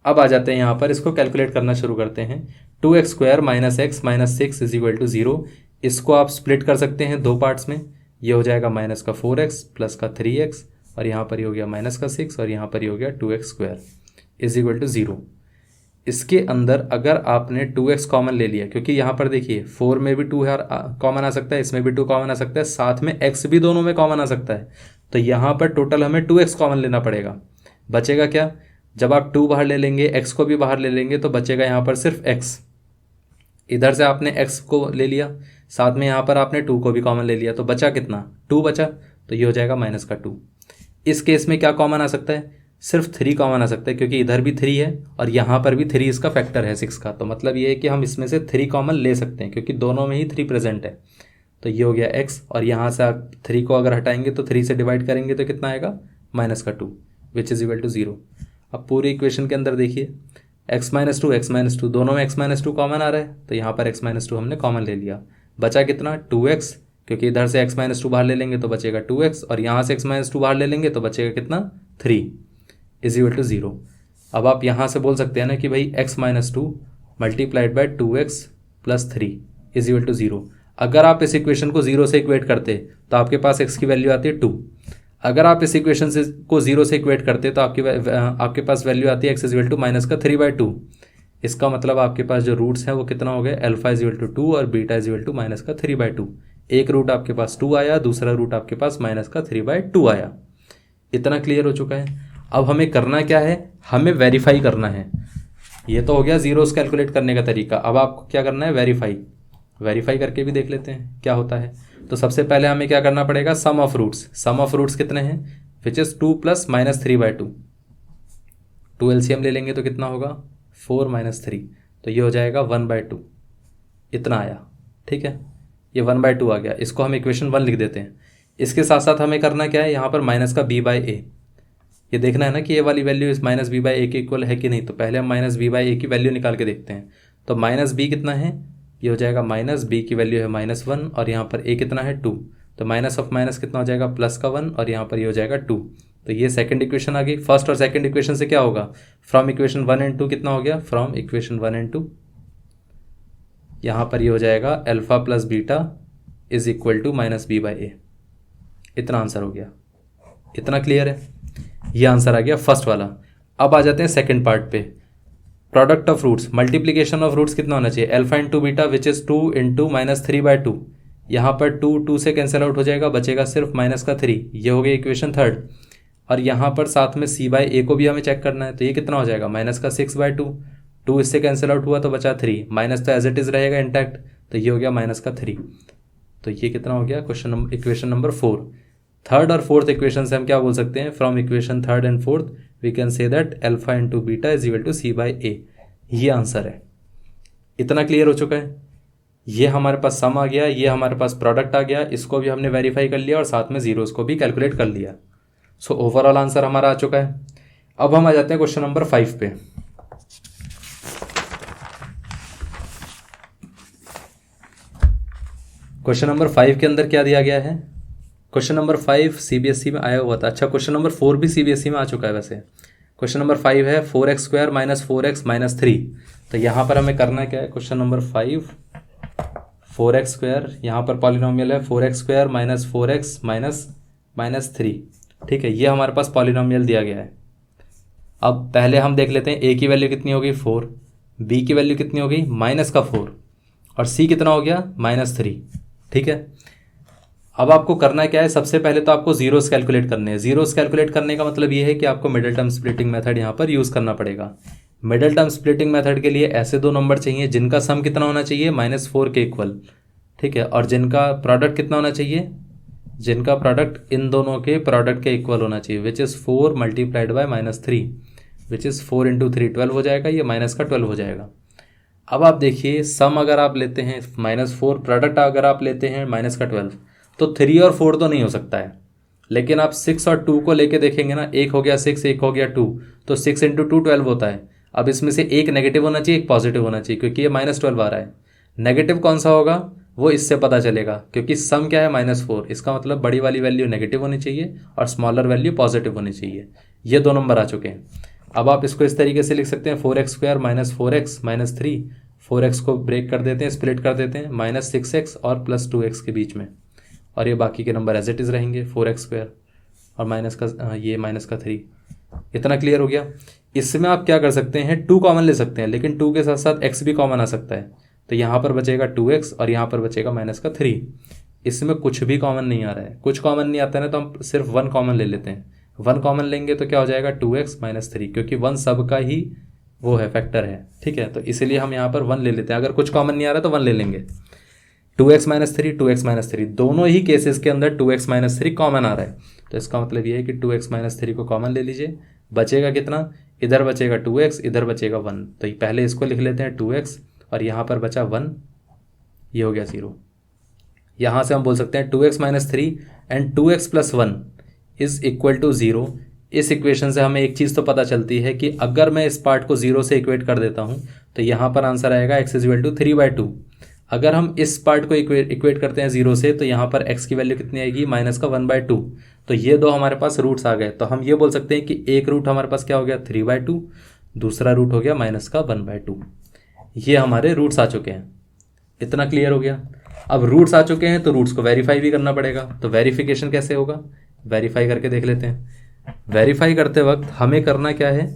अब आ जाते हैं यहाँ पर, इसको कैलकुलेट करना शुरू करते हैं। 2x² - x - 6 is equal to 0। इसको आप स्प्लिट कर सकते हैं दो पार्ट्स में, ये हो जाएगा -4x प्लस का 3x और यहाँ पर ये हो गया -6 और यहाँ पर ये हो गया 2x² इज इक्वल टू 0। इसके अंदर अगर आपने 2x कॉमन ले लिया, क्योंकि यहाँ पर देखिए 4 में भी 2 कॉमन आ सकता है, इसमें भी 2 कॉमन आ सकता है, साथ में x भी दोनों में कॉमन आ सकता है, तो यहाँ पर टोटल हमें 2x कॉमन लेना पड़ेगा। बचेगा क्या, जब आप 2 बाहर ले लेंगे x को भी बाहर ले लेंगे तो बचेगा यहाँ पर सिर्फ x। इधर से आपने x को ले लिया, साथ में यहाँ पर आपने 2 को भी कॉमन ले लिया, तो बचा कितना 2 बचा, तो ये हो जाएगा -2। इस केस में क्या कॉमन आ सकता है, सिर्फ 3 कॉमन आ सकता है, क्योंकि इधर भी 3 है और यहाँ पर भी 3 इसका फैक्टर है 6 का, तो मतलब ये है कि हम इसमें से 3 कॉमन ले सकते हैं क्योंकि दोनों में ही 3 प्रेजेंट है। तो ये हो गया x, और यहाँ से आप 3 को अगर हटाएंगे तो 3 से डिवाइड करेंगे तो कितना आएगा -2 विच इज़ इक्वल टू 0। अब पूरी इक्वेशन के अंदर देखिए x - 2 दोनों में x - 2 कॉमन आ रहा है, तो यहाँ पर x - 2 हमने कॉमन ले लिया। बचा कितना 2x, क्योंकि इधर से x - 2 बाहर ले लेंगे तो बचेगा 2x, और यहाँ से x - 2 बाहर ले लेंगे तो बचेगा कितना 3 इज इक्वल टू 0। अब आप यहाँ से बोल सकते हैं ना कि भाई x - 2 multiplied by 2x plus 3 is equal to 0। अगर आप इस इक्वेशन को 0 से इक्वेट करते तो आपके पास x की वैल्यू आती है 2। अगर आप इस इक्वेशन से को 0 से इक्वेट करते तो आपके पास वैल्यू आती है x इज इक्वल टू -3/2। इसका मतलब आपके पास जो रूट्स हैं वो कितना हो गया, अल्फा इज इक्वल टू 2 और बीटा इज इक्वल टू -3/2। एक रूट आपके पास 2 आया, दूसरा रूट आपके पास -3/2 आया। इतना क्लियर हो चुका है। अब हमें करना क्या है, हमें वेरीफाई करना है। ये तो हो गया जीरोस कैलकुलेट करने का तरीका। अब आपको क्या करना है, वेरीफाई करके भी देख लेते हैं क्या होता है। तो सबसे पहले हमें क्या करना पड़ेगा, सम ऑफ रूट्स कितने हैं, विच इज 2 + -3/2। 2 एलसीएम ले लेंगे तो कितना होगा 4 - 3, तो ये हो जाएगा 1/2। इतना आया, ठीक है, ये 1/2 आ गया। इसको हम इक्वेशन 1 लिख देते हैं। इसके साथ साथ हमें करना क्या है, यहाँ पर माइनस का b/a, ये देखना है ना कि ये वाली वैल्यू इस -b/a के इक्वल है कि नहीं। तो पहले हम -b/a की वैल्यू निकाल के देखते हैं। तो -b कितना है, ये हो जाएगा -b की वैल्यू है -1, और यहाँ पर a कितना है 2, तो माइनस ऑफ माइनस कितना हो जाएगा +1, और यहाँ पर ये हो जाएगा 2। तो ये सेकंड इक्वेशन आ गई। फर्स्ट और सेकंड इक्वेशन से क्या होगा, फ्रॉम इक्वेशन 1 एंड 2 कितना हो गया, फ्रॉम इक्वेशन 1 एंड 2 यहाँ पर ये हो जाएगा alpha plus beta is equal to -b/a। इतना आंसर हो गया। इतना क्लियर है, ये आंसर आ गया फर्स्ट वाला। अब आ जाते हैं सेकंड पार्ट पे, product of roots, multiplication of roots कितना होना चाहिए, alpha into beta which is 2 × -3/2। यहाँ पर 2 से कैंसिल आउट हो जाएगा, बचेगा सिर्फ -3। ये हो गई इक्वेशन थर्ड। और यहाँ पर साथ में c/a को भी हमें चेक करना है, तो ये कितना हो जाएगा -6/2। 2 इससे कैंसिल आउट हुआ तो बचा 3, माइनस तो एज इट इज रहेगा इंटैक्ट, तो ये हो गया -3। तो ये कितना हो गया इक्वेशन नंबर 4। थर्ड और फोर्थ इक्वेशन से हम क्या बोल सकते हैं, from equation third and fourth we can say that alpha into beta is equal to c/a। ये आंसर है। इतना क्लियर हो चुका है। ये हमारे पास सम आ गया, ये हमारे पास प्रोडक्ट आ गया, इसको भी हमने वेरीफाई कर लिया और साथ में जीरोस को भी कैलकुलेट कर लिया। सो ओवरऑल आंसर हमारा आ चुका है। अब हम आ जाते हैं क्वेश्चन नंबर 5 पे। क्वेश्चन नंबर 5 के अंदर क्या दिया गया है, क्वेश्चन नंबर 5 सीबीएसई में आया हुआ था। अच्छा, क्वेश्चन नंबर 4 भी सीबीएसई में आ चुका है वैसे। क्वेश्चन नंबर 5 है 4x² - 4x - 3। तो यहाँ पर हमें करना क्या है, क्वेश्चन नंबर 5 4x², यहाँ पर पॉलिनोमियल है 4x² - 4x - 3। ठीक है, ये हमारे पास पॉलिनोमियल दिया गया है। अब पहले हम देख लेते हैं a की वैल्यू कितनी होगी 4, b की वैल्यू कितनी होगी -4, और c कितना हो गया -3। ठीक है, अब आपको करना क्या है, सबसे पहले तो आपको जीरोस कैलकुलेट करने हैं। जीरोस कैलकुलेट करने का मतलब ये है कि आपको मिडिल टर्म स्प्लिटिंग मेथड यहाँ पर यूज़ करना पड़ेगा। मिडिल टर्म स्प्लिटिंग मेथड के लिए ऐसे दो नंबर चाहिए जिनका सम कितना होना चाहिए -4 के इक्वल। ठीक है, और जिनका प्रोडक्ट कितना होना चाहिए, जिनका प्रोडक्ट इन दोनों के प्रोडक्ट के इक्वल होना चाहिए, which is 4 multiplied bye -3, which is 4 × 3 12 हो जाएगा, ये माइनस का 12 हो जाएगा। अब आप देखिए, सम अगर आप लेते हैं -4, प्रोडक्ट अगर आप लेते हैं -12, तो 3 और 4 तो नहीं हो सकता है। लेकिन आप 6 और 2 को लेके देखेंगे ना, एक हो गया 6, एक हो गया 2, तो 6 × 2 12 होता है। अब इसमें से एक नेगेटिव होना चाहिए, एक पॉजिटिव होना चाहिए, क्योंकि ये -12 आ रहा है। नेगेटिव कौन सा होगा वो इससे पता चलेगा, क्योंकि सम क्या है -4, इसका मतलब बड़ी वाली वैल्यू नेगेटिव होनी चाहिए और स्मॉलर वैल्यू पॉजिटिव होनी चाहिए। ये 2 नंबर आ चुके हैं। अब आप इसको इस तरीके से लिख सकते हैं 4x² - 4x - 3। 4x को ब्रेक कर देते हैं, स्प्लिट कर देते हैं, -6x और +2x के बीच में, और ये बाकी के नंबर एज इट इज़ रहेंगे 4x² और -3। इतना क्लियर हो गया। इसमें आप क्या कर सकते हैं, 2 कॉमन ले सकते हैं, लेकिन 2 के साथ साथ x भी कॉमन आ सकता है। तो यहाँ पर बचेगा 2x और यहाँ पर बचेगा -3। इसमें कुछ भी कॉमन नहीं आ रहा है। कुछ कॉमन नहीं आता है ना, तो हम सिर्फ 1 कॉमन ले लेते हैं। 1 कॉमन लेंगे तो क्या हो जाएगा 2x - 3, क्योंकि 1 सबका ही वो है, फैक्टर है। ठीक है, तो इसीलिए हम यहाँ पर 1 ले लेते हैं। अगर कुछ कॉमन नहीं आ रहा तो 1 ले लेंगे। 2x - 3, 2x - 3, दोनों ही केसेस के अंदर 2x - 3 कॉमन आ रहा है। तो इसका मतलब ये है कि 2x - 3 को कॉमन ले लीजिए। बचेगा कितना, इधर बचेगा 2x, इधर बचेगा 1। तो पहले इसको लिख लेते हैं 2x, और यहाँ पर बचा 1, ये हो गया 0। यहाँ से हम बोल सकते हैं 2x minus 3 and 2x plus 1 is equal to 0। इस इक्वेशन से हमें एक चीज़ तो पता चलती है कि अगर मैं इस पार्ट को 0 से इक्वेट कर देता हूँ तो यहाँ पर आंसर आएगा x इज इक्वल टू 3/2। अगर हम इस पार्ट को इक्वेट करते हैं 0 से तो यहाँ पर x की वैल्यू कितनी आएगी, माइनस का 1/2। तो ये दो हमारे पास रूट्स आ गए। तो हम ये बोल सकते हैं कि एक रूट हमारे पास क्या हो गया 3/2, दूसरा रूट हो गया माइनस का 1/2। ये हमारे रूट्स आ चुके हैं। इतना क्लियर हो गया। अब रूट्स आ चुके हैं तो रूट्स को वेरीफाई भी करना पड़ेगा। तो वेरिफिकेशन कैसे होगा, वेरीफाई करके देख लेते हैं। वेरीफाई करते वक्त हमें करना क्या है,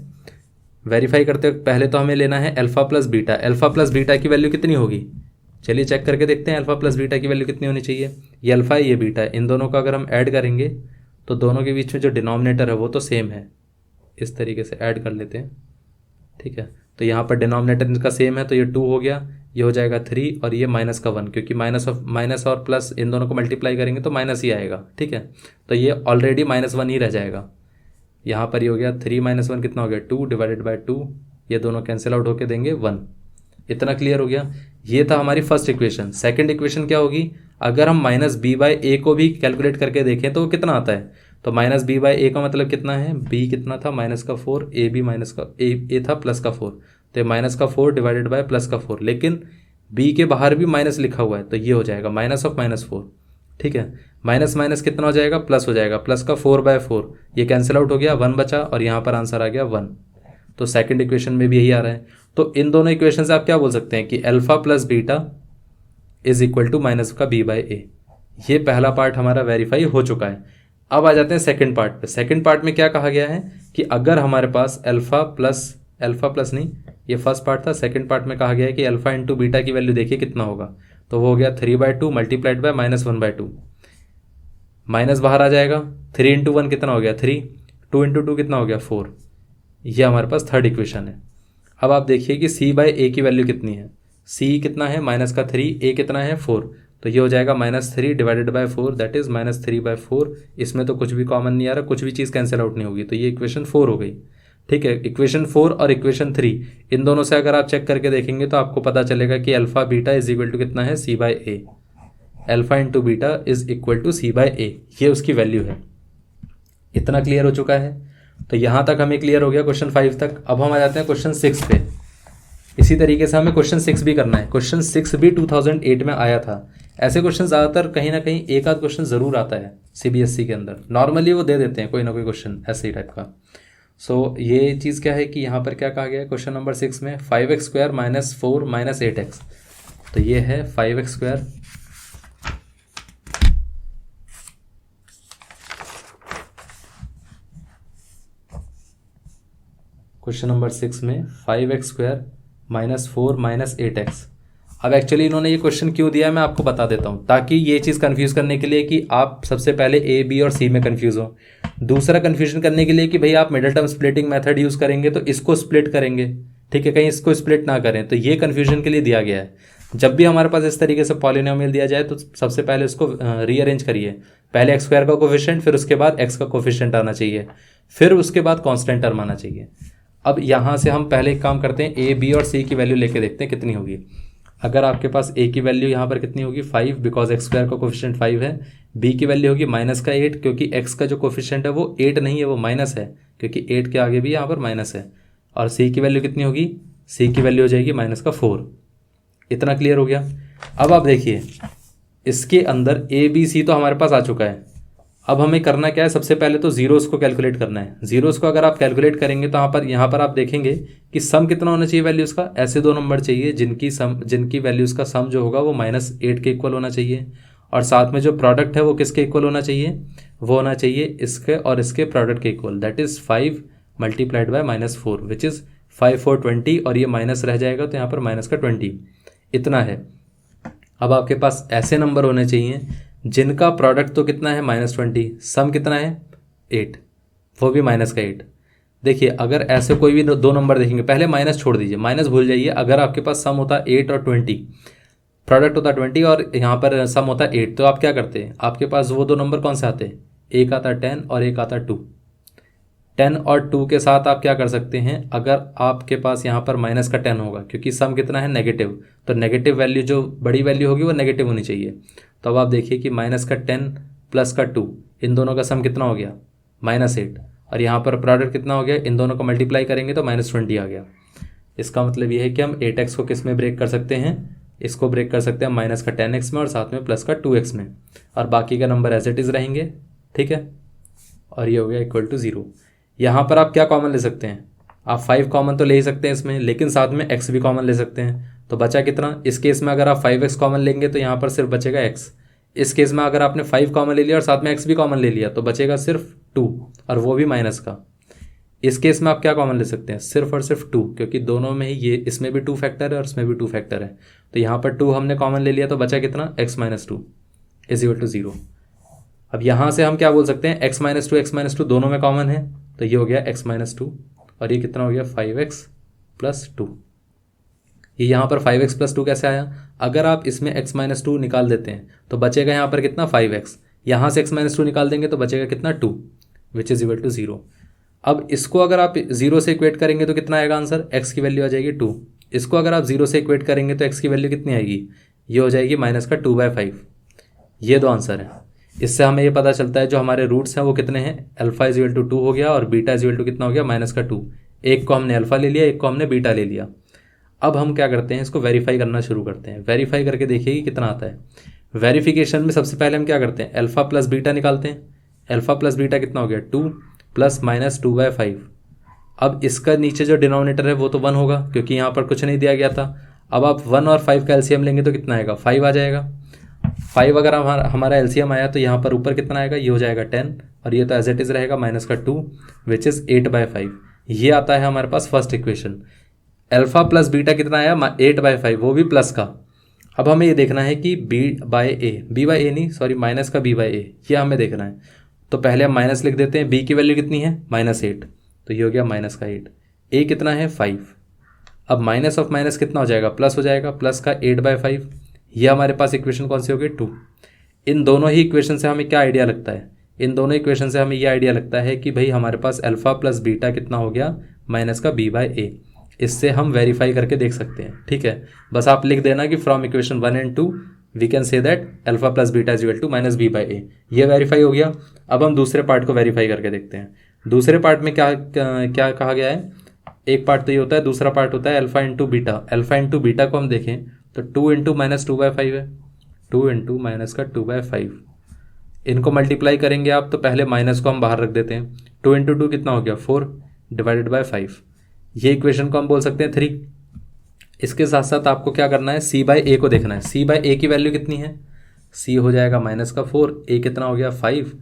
वेरीफाई करते वक्त पहले तो हमें लेना है alpha plus beta. Alpha plus beta की वैल्यू कितनी होगी, चलिए चेक करके देखते हैं। अल्फा प्लस बीटा की वैल्यू कितनी होनी चाहिए, ये अल्फा है ये बीटा है, इन दोनों का अगर हम ऐड करेंगे तो दोनों के बीच में जो डिनोमिनेटर है वो तो सेम है। इस तरीके से ऐड कर लेते हैं, ठीक है। तो यहाँ पर डिनोमिनेटर इनका सेम है तो ये 2 हो गया, ये हो जाएगा 3 और ये माइनस का 1, क्योंकि माइनस और प्लस इन दोनों को मल्टीप्लाई करेंगे तो माइनस ही आएगा, ठीक है। तो ये ऑलरेडी -1 ही रह जाएगा। यहाँ पर ये हो गया 3 - 1 कितना हो गया 2 डिवाइडेड बाय 2, ये दोनों कैंसिल आउट होके देंगे 1। इतना क्लियर हो गया। ये था हमारी फर्स्ट इक्वेशन। सेकंड इक्वेशन क्या होगी, अगर हम -b/a को भी कैलकुलेट करके देखें तो कितना आता है। तो -b/a का मतलब कितना है, b कितना था -4, a भी a था +4, तो -4 डिवाइडेड बाय +4, लेकिन b के बाहर भी माइनस लिखा हुआ है तो ये हो जाएगा -4, ठीक है। माइनस माइनस कितना हो जाएगा, प्लस हो जाएगा, +4/4, ये कैंसिल आउट हो गया, 1 बचा और यहाँ पर आंसर आ गया 1। तो सेकंड इक्वेशन में भी यही आ रहा है। तो इन दोनों इक्वेशन से आप क्या बोल सकते हैं कि alpha plus beta is equal to minus का b/a। ये पहला पार्ट हमारा वेरीफाई हो चुका है। अब आ जाते हैं सेकंड पार्ट पे। सेकंड पार्ट में क्या कहा गया है कि अगर हमारे पास अल्फा प्लस नहीं, ये फर्स्ट पार्ट था। सेकंड पार्ट में कहा गया है कि अल्फा इंटू बीटा की वैल्यू देखिए कितना होगा, तो वो हो गया 3/2 मल्टीप्लाइड बाय -1/2, माइनस बाहर आ जाएगा, 3 × 1 कितना हो गया 3, 2 × 2 कितना हो गया 4। ये हमारे पास थर्ड इक्वेशन है। अब आप देखिए कि c/a की वैल्यू कितनी है, c कितना है -3, a कितना है 4, तो ये हो जाएगा -3 डिवाइडेड बाय 4 दैट इज -3/4। इसमें तो कुछ भी कॉमन नहीं आ रहा, कुछ भी चीज़ कैंसिल आउट नहीं होगी, तो ये इक्वेशन 4 हो गई, ठीक है। इक्वेशन 4 और इक्वेशन 3 इन दोनों से अगर आप चेक करके देखेंगे तो आपको पता चलेगा कि alpha beta is equal to कितना है c/a। Alpha into beta is equal to c/a, ये उसकी वैल्यू है। इतना क्लियर हो चुका है। तो यहाँ तक हमें क्लियर हो गया क्वेश्चन 5 तक। अब हम आ जाते हैं क्वेश्चन 6 पे। इसी तरीके से हमें क्वेश्चन 6 भी करना है। क्वेश्चन 6 भी 2008 में आया था। ऐसे क्वेश्चन ज़्यादातर कहीं ना कहीं एक आध क्वेश्चन ज़रूर आता है CBSE के अंदर, नॉर्मली वो दे देते हैं कोई ना कोई क्वेश्चन ऐसे ही टाइप का। सो ये चीज़ क्या है कि यहाँ पर क्या कहा गया है क्वेश्चन नंबर 6 में, 5x² - 4 - 8x। तो ये है 5x², क्वेश्चन नंबर 6 में 5x² - 4 - 8x। अब एक्चुअली इन्होंने ये क्वेश्चन क्यों दिया है मैं आपको बता देता हूँ, ताकि ये चीज़ कंफ्यूज करने के लिए कि आप सबसे पहले A, B और C में कंफ्यूज हो। दूसरा कंफ्यूजन करने के लिए कि भाई आप middle term splitting method use करेंगे तो इसको स्प्लिट करेंगे, ठीक है, कहीं इसको स्प्लिट ना करें। तो ये कन्फ्यूजन के लिए दिया गया है। जब भी हमारे पास इस तरीके से पॉलिनोमियल दिया जाए तो सबसे पहले उसको रीअरेंज करिए। पहले x² का कोफिशिएंट, फिर उसके बाद x का कोफिशिएंट आना चाहिए, फिर उसके बाद कांस्टेंट टर्म आना चाहिए। अब यहाँ से हम पहले एक काम करते हैं, A, B और C की वैल्यू लेके देखते हैं कितनी होगी। अगर आपके पास A की वैल्यू यहाँ पर कितनी होगी 5, बिकॉज x² का कोफिशिएंट 5 है। B की वैल्यू होगी -8, क्योंकि x का जो कोफिशिएंट है वो 8 नहीं है, वो माइनस है, क्योंकि 8 के आगे भी यहाँ पर माइनस है। और C की वैल्यू कितनी होगी, C की वैल्यू हो जाएगी -4। इतना क्लियर हो गया। अब आप देखिए इसके अंदर A, B, C तो हमारे पास आ चुका है। अब हमें करना क्या है, सबसे पहले तो जीरोस को कैलकुलेट करना है। जीरोस को अगर आप कैलकुलेट करेंगे तो यहाँ पर आप देखेंगे कि सम कितना होना चाहिए वैल्यूज़ का। ऐसे दो नंबर चाहिए जिनकी वैल्यूज़ का सम जो होगा वो -8 के इक्वल होना चाहिए, और साथ में जो प्रोडक्ट है वो किसके इक्वल होना चाहिए, वो होना चाहिए इसके और इसके प्रोडक्ट के equal, that is 5 multiplied by -4 which is 5 4 20, और ये माइनस रह जाएगा तो यहाँ पर -20 इतना है। अब आपके पास ऐसे नंबर होने चाहिए जिनका प्रोडक्ट तो कितना है -20, सम कितना है 8, वो भी -8। देखिए अगर ऐसे कोई भी दो नंबर देखेंगे, पहले माइनस छोड़ दीजिए, माइनस भूल जाइए। अगर आपके पास सम होता 8 और 20, प्रोडक्ट होता 20 और यहाँ पर सम होता 8, तो आप क्या करते हैं, आपके पास वो दो नंबर कौन से आते हैं, एक आता 10 और एक आता 2। 10 और 2 के साथ आप क्या कर सकते हैं, अगर आपके पास यहाँ पर माइनस का 10 होगा, क्योंकि सम कितना है नेगेटिव, तो नेगेटिव वैल्यू जो बड़ी वैल्यू होगी वो नेगेटिव होनी चाहिए। तो अब आप देखिए कि माइनस का 10 प्लस का 2, इन दोनों का सम कितना हो गया -8, और यहाँ पर प्रोडक्ट कितना हो गया, इन दोनों को मल्टीप्लाई करेंगे तो -20 आ गया। इसका मतलब ये है कि हम 8x को किस में ब्रेक कर सकते हैं, इसको ब्रेक कर सकते हैं माइनस का 10x में और साथ में प्लस का 2x में, और बाकी का नंबर एज इट इज़ रहेंगे। ठीक है, और ये हो गया इक्वल टू 0। यहाँ पर आप क्या कॉमन ले सकते हैं, आप 5 कॉमन तो ले ही सकते हैं इसमें, लेकिन साथ में x भी कॉमन ले सकते हैं। तो बचा कितना, इस केस में अगर आप 5x कॉमन लेंगे तो यहाँ पर सिर्फ बचेगा x। इस केस में अगर आपने 5 कॉमन ले लिया और साथ में x भी कॉमन ले लिया तो बचेगा सिर्फ 2, और वो भी माइनस का। इस केस में आप क्या कॉमन ले सकते हैं, सिर्फ और सिर्फ 2, क्योंकि दोनों में ही ये इसमें भी 2 फैक्टर है और इसमें भी 2 फैक्टर है। तो यहाँ पर 2 हमने कॉमन ले लिया तो बचा कितना, x - 2 इज इक्वल टू 0। अब यहाँ से हम क्या बोल सकते हैं, x - 2 दोनों में कॉमन है, तो ये हो गया x - 2, और ये कितना हो गया 5x + 2। ये यहाँ पर 5x + 2 कैसे आया, अगर आप इसमें x - 2 निकाल देते हैं तो बचेगा यहाँ पर कितना 5x, यहाँ से x - 2 निकाल देंगे तो बचेगा कितना 2, विच इज़ इक्वल टू 0। अब इसको अगर आप 0 से इक्वेट करेंगे तो कितना आएगा आंसर, x की वैल्यू आ जाएगी 2। इसको अगर आप 0 से इक्वेट करेंगे तो x की वैल्यू कितनी आएगी, ये हो जाएगी -2/5। ये दो आंसर है। इससे हमें ये पता चलता है जो हमारे रूट्स हैं वो कितने हैं, अल्फा इज इक्वल टू 2 हो गया और बीटा इज इक्वल टू कितना हो गया -2। एक को हमने अल्फा ले लिया, एक को हमने बीटा ले लिया। अब हम क्या करते हैं, इसको वेरीफाई करना शुरू करते हैं। वेरीफाई करके देखिए कि कितना आता है। वेरिफिकेशन में सबसे पहले हम क्या करते हैं, अल्फा प्लस बीटा निकालते हैं। अल्फा प्लस बीटा कितना हो गया 2 प्लस -2/5। अब इसका नीचे जो डिनोमिनेटर है वो तो 1 होगा क्योंकि यहाँ पर कुछ नहीं दिया गया था। अब आप 1 और 5 का एलसीएम लेंगे तो कितना आएगा, 5 आ जाएगा। 5 अगर हमारा एलसीएम आया तो यहाँ पर ऊपर कितना आएगा, ये हो जाएगा 10 और ये तो एज इट इज़ रहेगा -2 विच इज़ 8/5। ये आता है हमारे पास first equation. Alpha plus beta कितना आया 8/5, वो भी प्लस का। अब हमें ये देखना है कि b/a माइनस का b/a, ये हमें देखना है। तो पहले हम माइनस लिख देते हैं। b की वैल्यू कितनी है -8, तो ये हो गया -8। a कितना है 5। अब माइनस ऑफ माइनस कितना हो जाएगा, प्लस हो जाएगा, प्लस का 8/5। ये हमारे पास इक्वेशन कौन सी होगी 2। इन दोनों ही इक्वेशन से हमें क्या आइडिया लगता है, इन दोनों इक्वेशन से हमें ये आइडिया लगता है कि भाई हमारे पास अल्फा प्लस बीटा कितना हो गया माइनस का b/a। इससे हम वेरीफाई करके देख सकते हैं। ठीक है, बस आप लिख देना कि from equation 1 and 2 we can say that alpha plus beta is equal to -b/a। ये वेरीफाई हो गया। अब हम दूसरे पार्ट को वेरीफाई करके देखते हैं। दूसरे पार्ट में क्या क्या कहा गया है, एक पार्ट तो ये होता है, दूसरा पार्ट होता है alpha into beta. Alpha into beta को हम देखें तो 2 × -2/5 है, 2 × -2/5। इनको मल्टीप्लाई करेंगे आप तो पहले माइनस को हम बाहर रख देते हैं। 2 × 2 कितना हो गया 4 /5। ये इक्वेशन को हम बोल सकते हैं 3। इसके साथ साथ आपको क्या करना है, c/a को देखना है। c/a की वैल्यू कितनी है, c हो जाएगा -4, a कितना हो गया 5।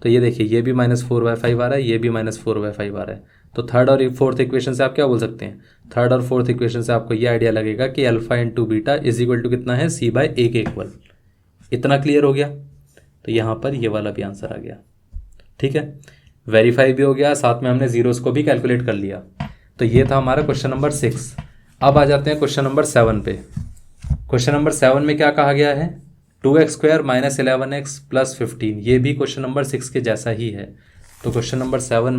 तो ये देखिए ये भी -4/5 आ रहा है, ये भी -4/5 आ रहा है। तो थर्ड और फोर्थ इक्वेशन से आप क्या बोल सकते हैं, थर्ड और फोर्थ इक्वेशन से आपको ये आइडिया लगेगा कि alpha into beta is equal to कितना है c/a के इक्वल। इतना क्लियर हो गया। तो यहाँ पर ये वाला भी आंसर आ गया। ठीक है, वेरीफाई भी हो गया, साथ में हमने जीरोस को भी कैलकुलेट कर लिया। तो ये था हमारा क्वेश्चन नंबर 6। अब आ जाते हैं क्वेश्चन नंबर 7 पे। क्वेश्चन नंबर 7 में क्या कहा गया है, 2x² - 11x + 15। ये भी क्वेश्चन नंबर 6 के जैसा ही है। तो क्वेश्चन नंबर 7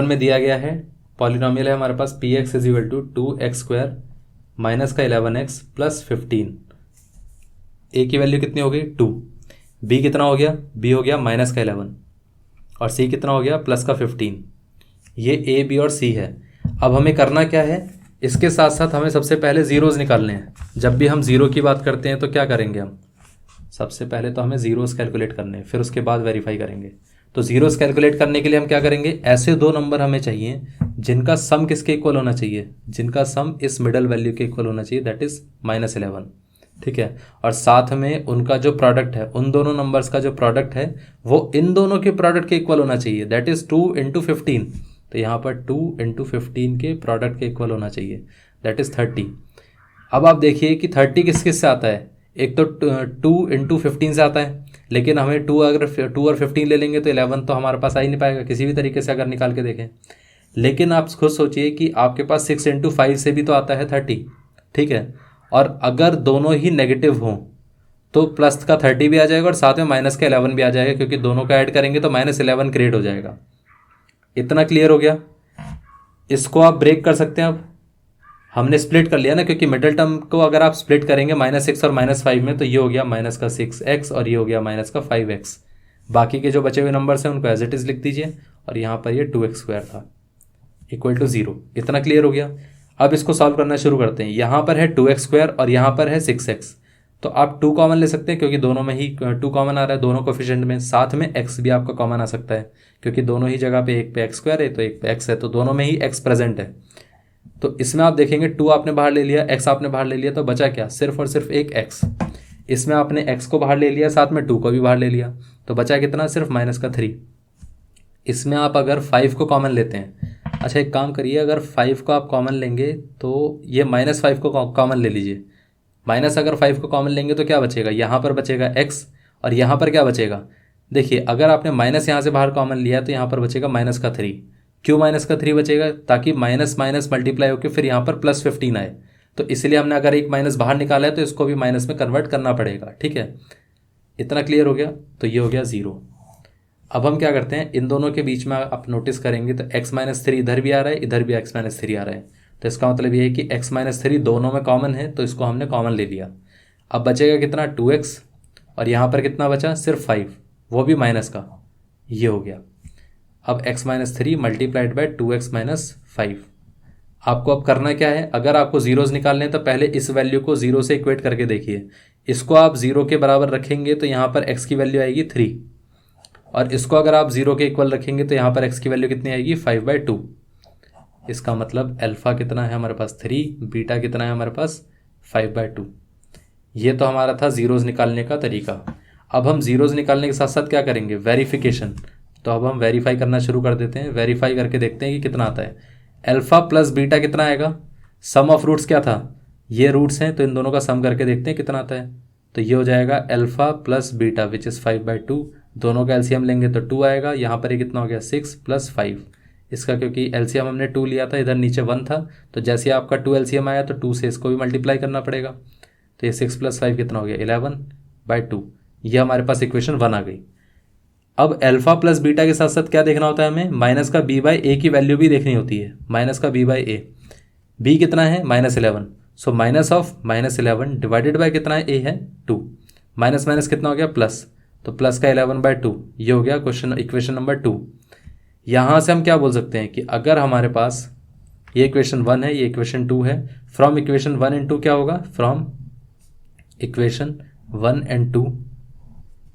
में दिया गया है, पॉलिनोमियल है हमारे पास px = 2x² - 11x + 15। a की वैल्यू कितनी हो गई 2, b कितना हो गया, b हो गया -11 और c कितना हो गया +15। ये a, b और c है। अब हमें करना क्या है, इसके साथ साथ हमें सबसे पहले ज़ीरोज़ निकालने हैं। जब भी हम ज़ीरो की बात करते हैं तो क्या करेंगे हम, सबसे पहले तो हमें ज़ीरोज़ कैलकुलेट करने हैं, फिर उसके बाद वेरीफाई करेंगे। तो ज़ीरोज़ कैलकुलेट करने के लिए हम क्या करेंगे, ऐसे दो नंबर हमें चाहिए जिनका सम किसके इक्वल होना चाहिए, जिनका सम इस मिडल वैल्यू के इक्वल होना चाहिए, दैट इज़ -11। ठीक है, और साथ में उनका जो प्रोडक्ट है, उन दोनों नंबर्स का जो प्रोडक्ट है वो इन दोनों के प्रोडक्ट के इक्वल होना चाहिए, दैट इज़ 2 × 15। तो यहाँ पर 2 × 15 के प्रोडक्ट के इक्वल होना चाहिए, दैट इज़ 30। अब आप देखिए कि 30 किस किस से आता है, एक तो 2 × 15 से आता है, लेकिन हमें 2 और 15 ले लेंगे तो 11 तो हमारे पास आ ही नहीं पाएगा किसी भी तरीके से अगर निकाल के देखें। लेकिन आप खुद सोचिए कि आपके पास 6 × 5 से भी तो आता है 30। ठीक है, और अगर दोनों ही नेगेटिव हों तो प्लस का 30 भी आ जाएगा और साथ में माइनस का 11 भी आ जाएगा, क्योंकि दोनों का ऐड करेंगे तो -11 क्रिएट हो जाएगा। इतना क्लियर हो गया। इसको आप ब्रेक कर सकते हैं। अब हमने स्प्लिट कर लिया ना, क्योंकि मिडिल टर्म को अगर आप स्प्लिट करेंगे -6 और -5 में, तो ये हो गया -6x और ये हो गया -5x। बाकी के जो बचे हुए नंबर्स हैं उनको एज इट इज़ लिख दीजिए, और यहाँ पर ये 2x² था इक्वल टू 0। इतना क्लियर हो गया। अब इसको सॉल्व करना शुरू करते हैं। यहाँ पर है 2x² और यहाँ पर है 6x, तो आप 2 कॉमन ले सकते हैं क्योंकि दोनों में ही 2 कॉमन आ रहा है, दोनों कोफिशिएंट में। साथ में x भी आपका कॉमन आ सकता है क्योंकि दोनों ही जगह पे, एक पे x² है तो एक पे x है, तो दोनों में ही x प्रेजेंट है। तो इसमें आप देखेंगे 2 आपने बाहर ले लिया, x आपने बाहर ले लिया, तो बचा क्या? सिर्फ और सिर्फ एक x। इसमें आपने x को बाहर ले लिया, साथ में 2 को भी बाहर ले लिया, तो बचा कितना? सिर्फ -3। इसमें आप अगर 5 को कॉमन लेते हैं, अच्छा एक काम करिए, अगर 5 को आप कॉमन लेंगे तो ये -5 को कॉमन ले लीजिए। अगर 5 को कॉमन लेंगे तो क्या बचेगा? यहाँ पर बचेगा x और यहाँ पर क्या बचेगा? देखिए अगर आपने माइनस यहाँ से बाहर कॉमन लिया तो यहाँ पर बचेगा -3। क्यों -3 बचेगा? ताकि माइनस माइनस मल्टीप्लाई होकर फिर यहाँ पर +15 आए, तो इसलिए हमने अगर एक माइनस बाहर निकाला है तो इसको भी माइनस में कन्वर्ट करना पड़ेगा। ठीक है, इतना क्लियर हो गया। तो ये हो गया 0। अब हम क्या करते हैं, इन दोनों के बीच में आप नोटिस करेंगे तो x-3 इधर भी आ रहा है, इधर भी x-3 आ रहा है, तो इसका मतलब ये है कि x-3 दोनों में कॉमन है, तो इसको हमने कॉमन ले लिया। अब बचेगा कितना? 2x, और यहाँ पर कितना बचा? सिर्फ 5, वो भी माइनस का। ये हो गया। अब x-3 मल्टीप्लाइड बाय 2x - 5। आपको अब करना क्या है, अगर आपको जीरोस निकालने हैं तो पहले इस वैल्यू को 0 से इक्वेट करके देखिए। इसको आप 0 के बराबर रखेंगे तो यहाँ पर x की वैल्यू आएगी 3, और इसको अगर आप 0 के इक्वल रखेंगे तो यहाँ पर x की वैल्यू कितनी आएगी? 5/2। इसका मतलब अल्फ़ा कितना है हमारे पास? 3, बीटा कितना है हमारे पास? 5/2। ये तो हमारा था जीरोस निकालने का तरीका। अब हम जीरोस निकालने के साथ साथ क्या करेंगे? वेरिफिकेशन। तो अब हम वेरीफाई करना शुरू कर देते हैं। वेरीफाई करके देखते हैं कि कितना आता है। अल्फ़ा प्लस बीटा कितना आएगा? सम ऑफ रूट्स क्या था? ये रूट्स हैं, तो इन दोनों का सम करके देखते हैं कितना आता है। तो ये हो जाएगा alpha plus beta which is 5/2। दोनों का एलसीएम लेंगे तो 2 आएगा। यहाँ पर ये कितना हो गया? 6 + 5। इसका क्योंकि एलसीएम हमने 2 लिया था, इधर नीचे 1 था, तो जैसे आपका 2 एलसीएम आया तो 2 से इसको भी मल्टीप्लाई करना पड़ेगा। तो ये 6 + 5 कितना हो गया? 11/2। ये हमारे पास इक्वेशन 1 आ गई। अब अल्फ़ा प्लस बीटा के साथ साथ क्या देखना होता है हमें? माइनस का b/a की वैल्यू भी देखनी होती है। माइनस का b/a, b कितना है? -11। So minus of -11 divided by कितना है? a है 2। माइनस माइनस कितना हो गया? प्लस, तो प्लस का 11/2। ये हो गया इक्वेशन नंबर 2। यहाँ से हम क्या बोल सकते हैं कि अगर हमारे पास ये इक्वेशन 1 है, ये इक्वेशन 2 है, फ्रॉम इक्वेशन 1 एंड 2 क्या होगा? फ्रॉम इक्वेशन 1 एंड 2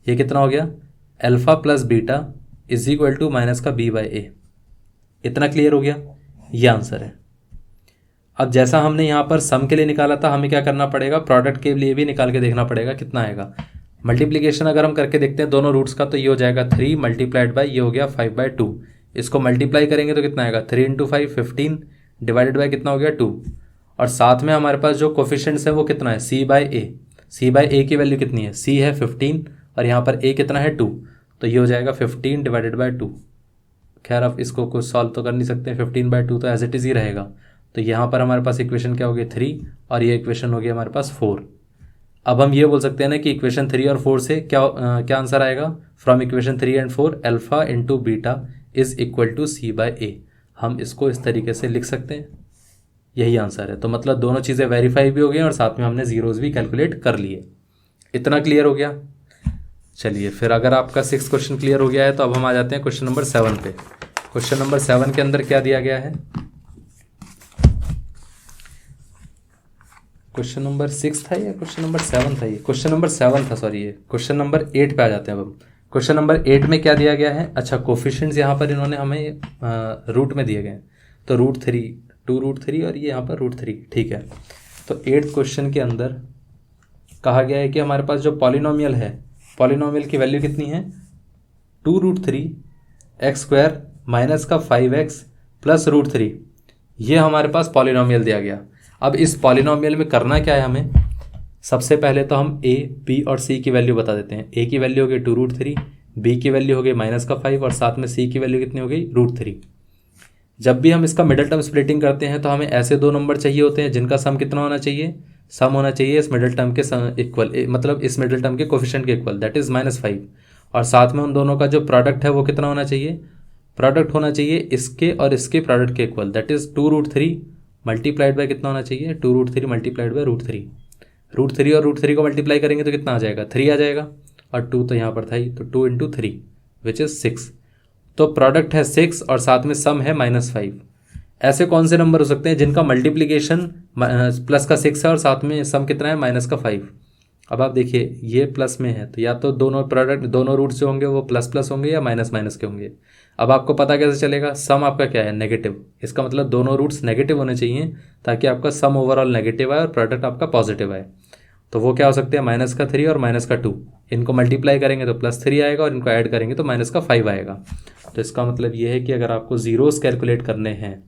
ये कितना हो गया? Alpha plus beta is equal to minus का b/a। इतना क्लियर हो गया? ये आंसर है। अब जैसा हमने यहाँ पर सम के लिए निकाला था, हमें क्या करना पड़ेगा? प्रोडक्ट के लिए भी निकाल के देखना पड़ेगा कितना आएगा। मल्टीप्लिकेशन अगर हम करके देखते हैं दोनों रूट्स का, तो ये हो जाएगा 3 मल्टीप्लाइड बाय ये हो गया 5/2। इसको मल्टीप्लाई करेंगे तो कितना आएगा? 3 × 5 15 डिवाइडेड बाय कितना हो गया? 2। और साथ में हमारे पास जो कोफिशिएंट्स है वो कितना है? c/a। c/a की वैल्यू कितनी है? c है 15 और यहाँ पर a कितना है? 2। तो ये हो जाएगा 15 डिवाइडेड बाय 2। खैर अब इसको कुछ सॉल्व तो कर नहीं सकते, 15/2 तो एज इट इज़ ही रहेगा। तो यहाँ पर हमारे पास इक्वेशन क्या हो गई? 3, और ये इक्वेशन हो गई हमारे पास 4। अब हम ये बोल सकते हैं ना कि इक्वेशन 3 और 4 से क्या आंसर आएगा? From equation 3 and 4 alpha into beta is equal to c/a। हम इसको इस तरीके से लिख सकते हैं, यही आंसर है। तो मतलब दोनों चीज़ें वेरीफाई भी हो गई और साथ में हमने जीरोस भी कैलकुलेट कर लिए। इतना क्लियर हो गया? चलिए फिर अगर आपका 6th क्वेश्चन क्लियर हो गया है तो अब हम आ जाते हैं क्वेश्चन नंबर 7 पे। क्वेश्चन नंबर 7 के अंदर क्या दिया गया है? क्वेश्चन नंबर 6 था या क्वेश्चन नंबर 7 था? ये क्वेश्चन नंबर 7 था, सॉरी। ये क्वेश्चन नंबर 8 पे आ जाते हैं अब हम। क्वेश्चन नंबर 8 में क्या दिया गया है? अच्छा, कोफिशिएंट्स यहाँ पर इन्होंने हमें रूट में दिए गए हैं, तो √3, 2√3 और ये यहाँ पर √3। ठीक है, तो 8th क्वेश्चन के अंदर कहा गया है कि हमारे पास जो पॉलिनोमियल है, पॉलिनोमियल की वैल्यू कितनी है? 2√3 x² माइनस का 5x प्लस √3। ये हमारे पास पॉलिनोमियल दिया गया। अब इस पॉलिनोमियल में करना क्या है हमें? सबसे पहले तो हम a, b और c की वैल्यू बता देते हैं। a की वैल्यू हो गई 2√3, b की वैल्यू हो गई माइनस का 5 और साथ में c की वैल्यू कितनी हो गई? √3। जब भी हम इसका मिडिल टर्म स्प्लिटिंग करते हैं तो हमें ऐसे दो नंबर चाहिए होते हैं जिनका सम कितना होना चाहिए? सम होना चाहिए इस मिडिल टर्म के इक्वल, मतलब इस मिडिल टर्म के कोफिशिएंट के इक्वल, दैट इज -5। और साथ में उन दोनों का जो प्रोडक्ट है वो कितना होना चाहिए? प्रोडक्ट होना चाहिए इसके और इसके प्रोडक्ट के equal, that is 2√3 multiplied by कितना होना चाहिए, 2√3 मल्टीप्लाइड बाय √3। √3 और √3 को मल्टीप्लाई करेंगे तो कितना आ जाएगा, 3 आ जाएगा, और 2 तो यहाँ पर था ही, तो 2 × 3 विच इज़ 6। तो प्रोडक्ट है 6 और साथ में सम है -5। ऐसे कौन से नंबर हो सकते हैं जिनका मल्टीप्लिकेशन प्लस का 6 है और साथ में सम कितना है, -5। अब आप देखिए ये प्लस में है, तो या तो दोनों प्रोडक्ट दोनों रूट्स जो होंगे वो प्लस प्लस होंगे या माइनस माइनस के होंगे। अब आपको पता कैसे चलेगा, सम आपका क्या है, नेगेटिव। इसका मतलब दोनों रूट्स नेगेटिव होने चाहिए ताकि आपका सम ओवरऑल नेगेटिव आए और प्रोडक्ट आपका पॉजिटिव आए। तो वो क्या हो सकते हैं, -3 और -2। इनको मल्टीप्लाई करेंगे तो +3 आएगा और इनको ऐड करेंगे तो -5 आएगा। तो इसका मतलब ये है कि अगर आपको ज़ीरोस कैलकुलेट करने हैं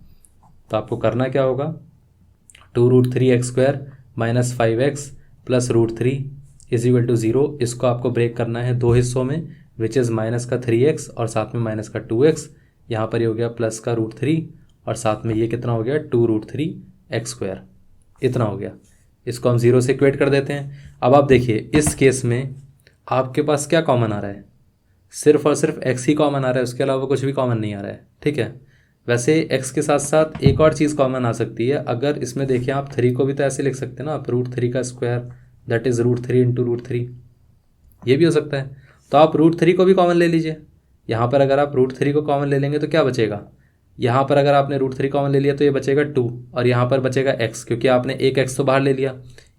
तो आपको करना क्या होगा, 2√3x² - 5x + √3 = 0। इसको आपको ब्रेक करना है दो हिस्सों में, विच इज़ -3x और साथ में -2x। यहाँ पर ये हो गया +√3 और साथ में ये कितना हो गया, 2√3x²। इतना हो गया। इसको हम 0 से इक्वेट कर देते हैं। अब आप देखिए इस केस में आपके पास क्या कॉमन आ रहा है, सिर्फ और सिर्फ x ही कॉमन आ रहा है, उसके अलावा कुछ भी कॉमन नहीं आ रहा है। ठीक है, वैसे x के साथ साथ एक और चीज़ कॉमन आ सकती है। अगर इसमें देखिए आप 3 को भी तो ऐसे लिख सकते हैं ना, आप √3 का स्क्वायर दैट इज़ √3 × √3, ये भी हो सकता है। तो आप √3 को भी कॉमन ले लीजिए। यहाँ पर अगर आप √3 को कॉमन ले लेंगे तो क्या बचेगा, यहाँ पर अगर आपने √3 कॉमन ले लिया तो ये बचेगा 2 और यहाँ पर बचेगा x, क्योंकि आपने एक x तो बाहर ले लिया।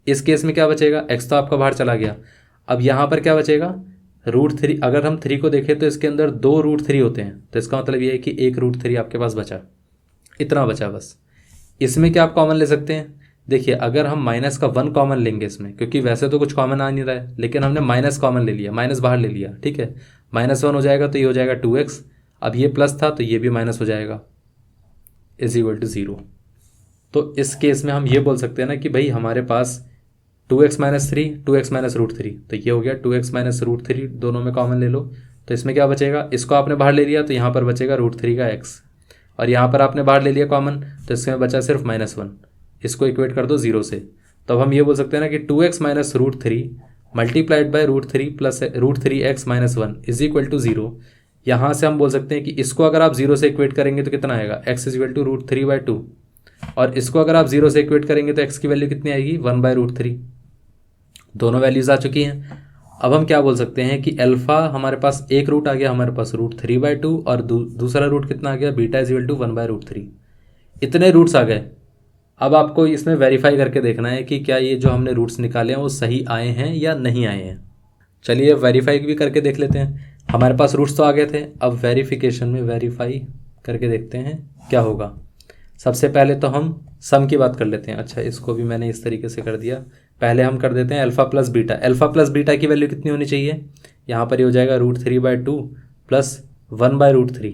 इस केस में क्या बचेगा, x तो आपका बाहर चला गया। अब यहाँ पर क्या बचेगा, √3। अगर हम 3 को देखें तो इसके अंदर 2 √3 होते हैं, तो इसका मतलब ये है कि एक √3 आपके पास बचा, इतना बचा बस। इसमें क्या आप कॉमन ले सकते हैं, देखिए अगर हम माइनस का 1 कॉमन लेंगे इसमें, क्योंकि वैसे तो कुछ कॉमन आ नहीं रहा है, लेकिन हमने माइनस कॉमन ले लिया, माइनस बाहर ले लिया। ठीक है, -1 हो जाएगा तो ये हो जाएगा 2x। अब ये प्लस था तो ये भी माइनस हो जाएगा, = 0। तो इस केस में हम ये बोल सकते हैं ना कि भाई हमारे पास 2x - 3 2x - √3, तो ये हो गया 2x - √3, दोनों में कॉमन ले लो। तो इसमें क्या बचेगा, इसको आपने बाहर ले लिया तो यहाँ पर बचेगा √3 का x, और यहाँ पर आपने बाहर ले लिया कॉमन तो इसमें बचा सिर्फ -1। इसको इक्वेट कर दो 0 से। तो अब हम ये बोल सकते हैं ना कि 2x - √3 मल्टीप्लाइड बाय √3 + √3x - 1 = 0। यहाँ से हम बोल सकते हैं कि इसको अगर आप 0 से इक्वेट करेंगे तो कितना आएगा, x = √3/2, और इसको अगर आप 0 से इक्वेट करेंगे तो x की वैल्यू कितनी आएगी, 1/√3। दोनों वैल्यूज़ आ चुकी हैं। अब हम क्या बोल सकते हैं कि अल्फ़ा हमारे पास एक रूट आ गया, हमारे पास √3/2, और दूसरा रूट कितना आ गया, बीटा = 1/√3। इतने रूट्स आ गए। अब आपको इसमें वेरीफाई करके देखना है कि क्या ये जो हमने रूट्स निकाले हैं वो सही आए हैं या नहीं आए हैं। चलिए वेरीफाई भी करके देख लेते हैं। हमारे पास रूट्स तो आ गए थे, अब वेरिफिकेशन में वेरीफाई करके देखते हैं क्या होगा। सबसे पहले तो हम सम की बात कर लेते हैं। अच्छा, इसको भी मैंने इस तरीके से कर दिया। पहले हम कर देते हैं alpha plus beta. Alpha plus beta की वैल्यू कितनी होनी चाहिए, यहाँ पर ये हो जाएगा √3/2 + 1/√3।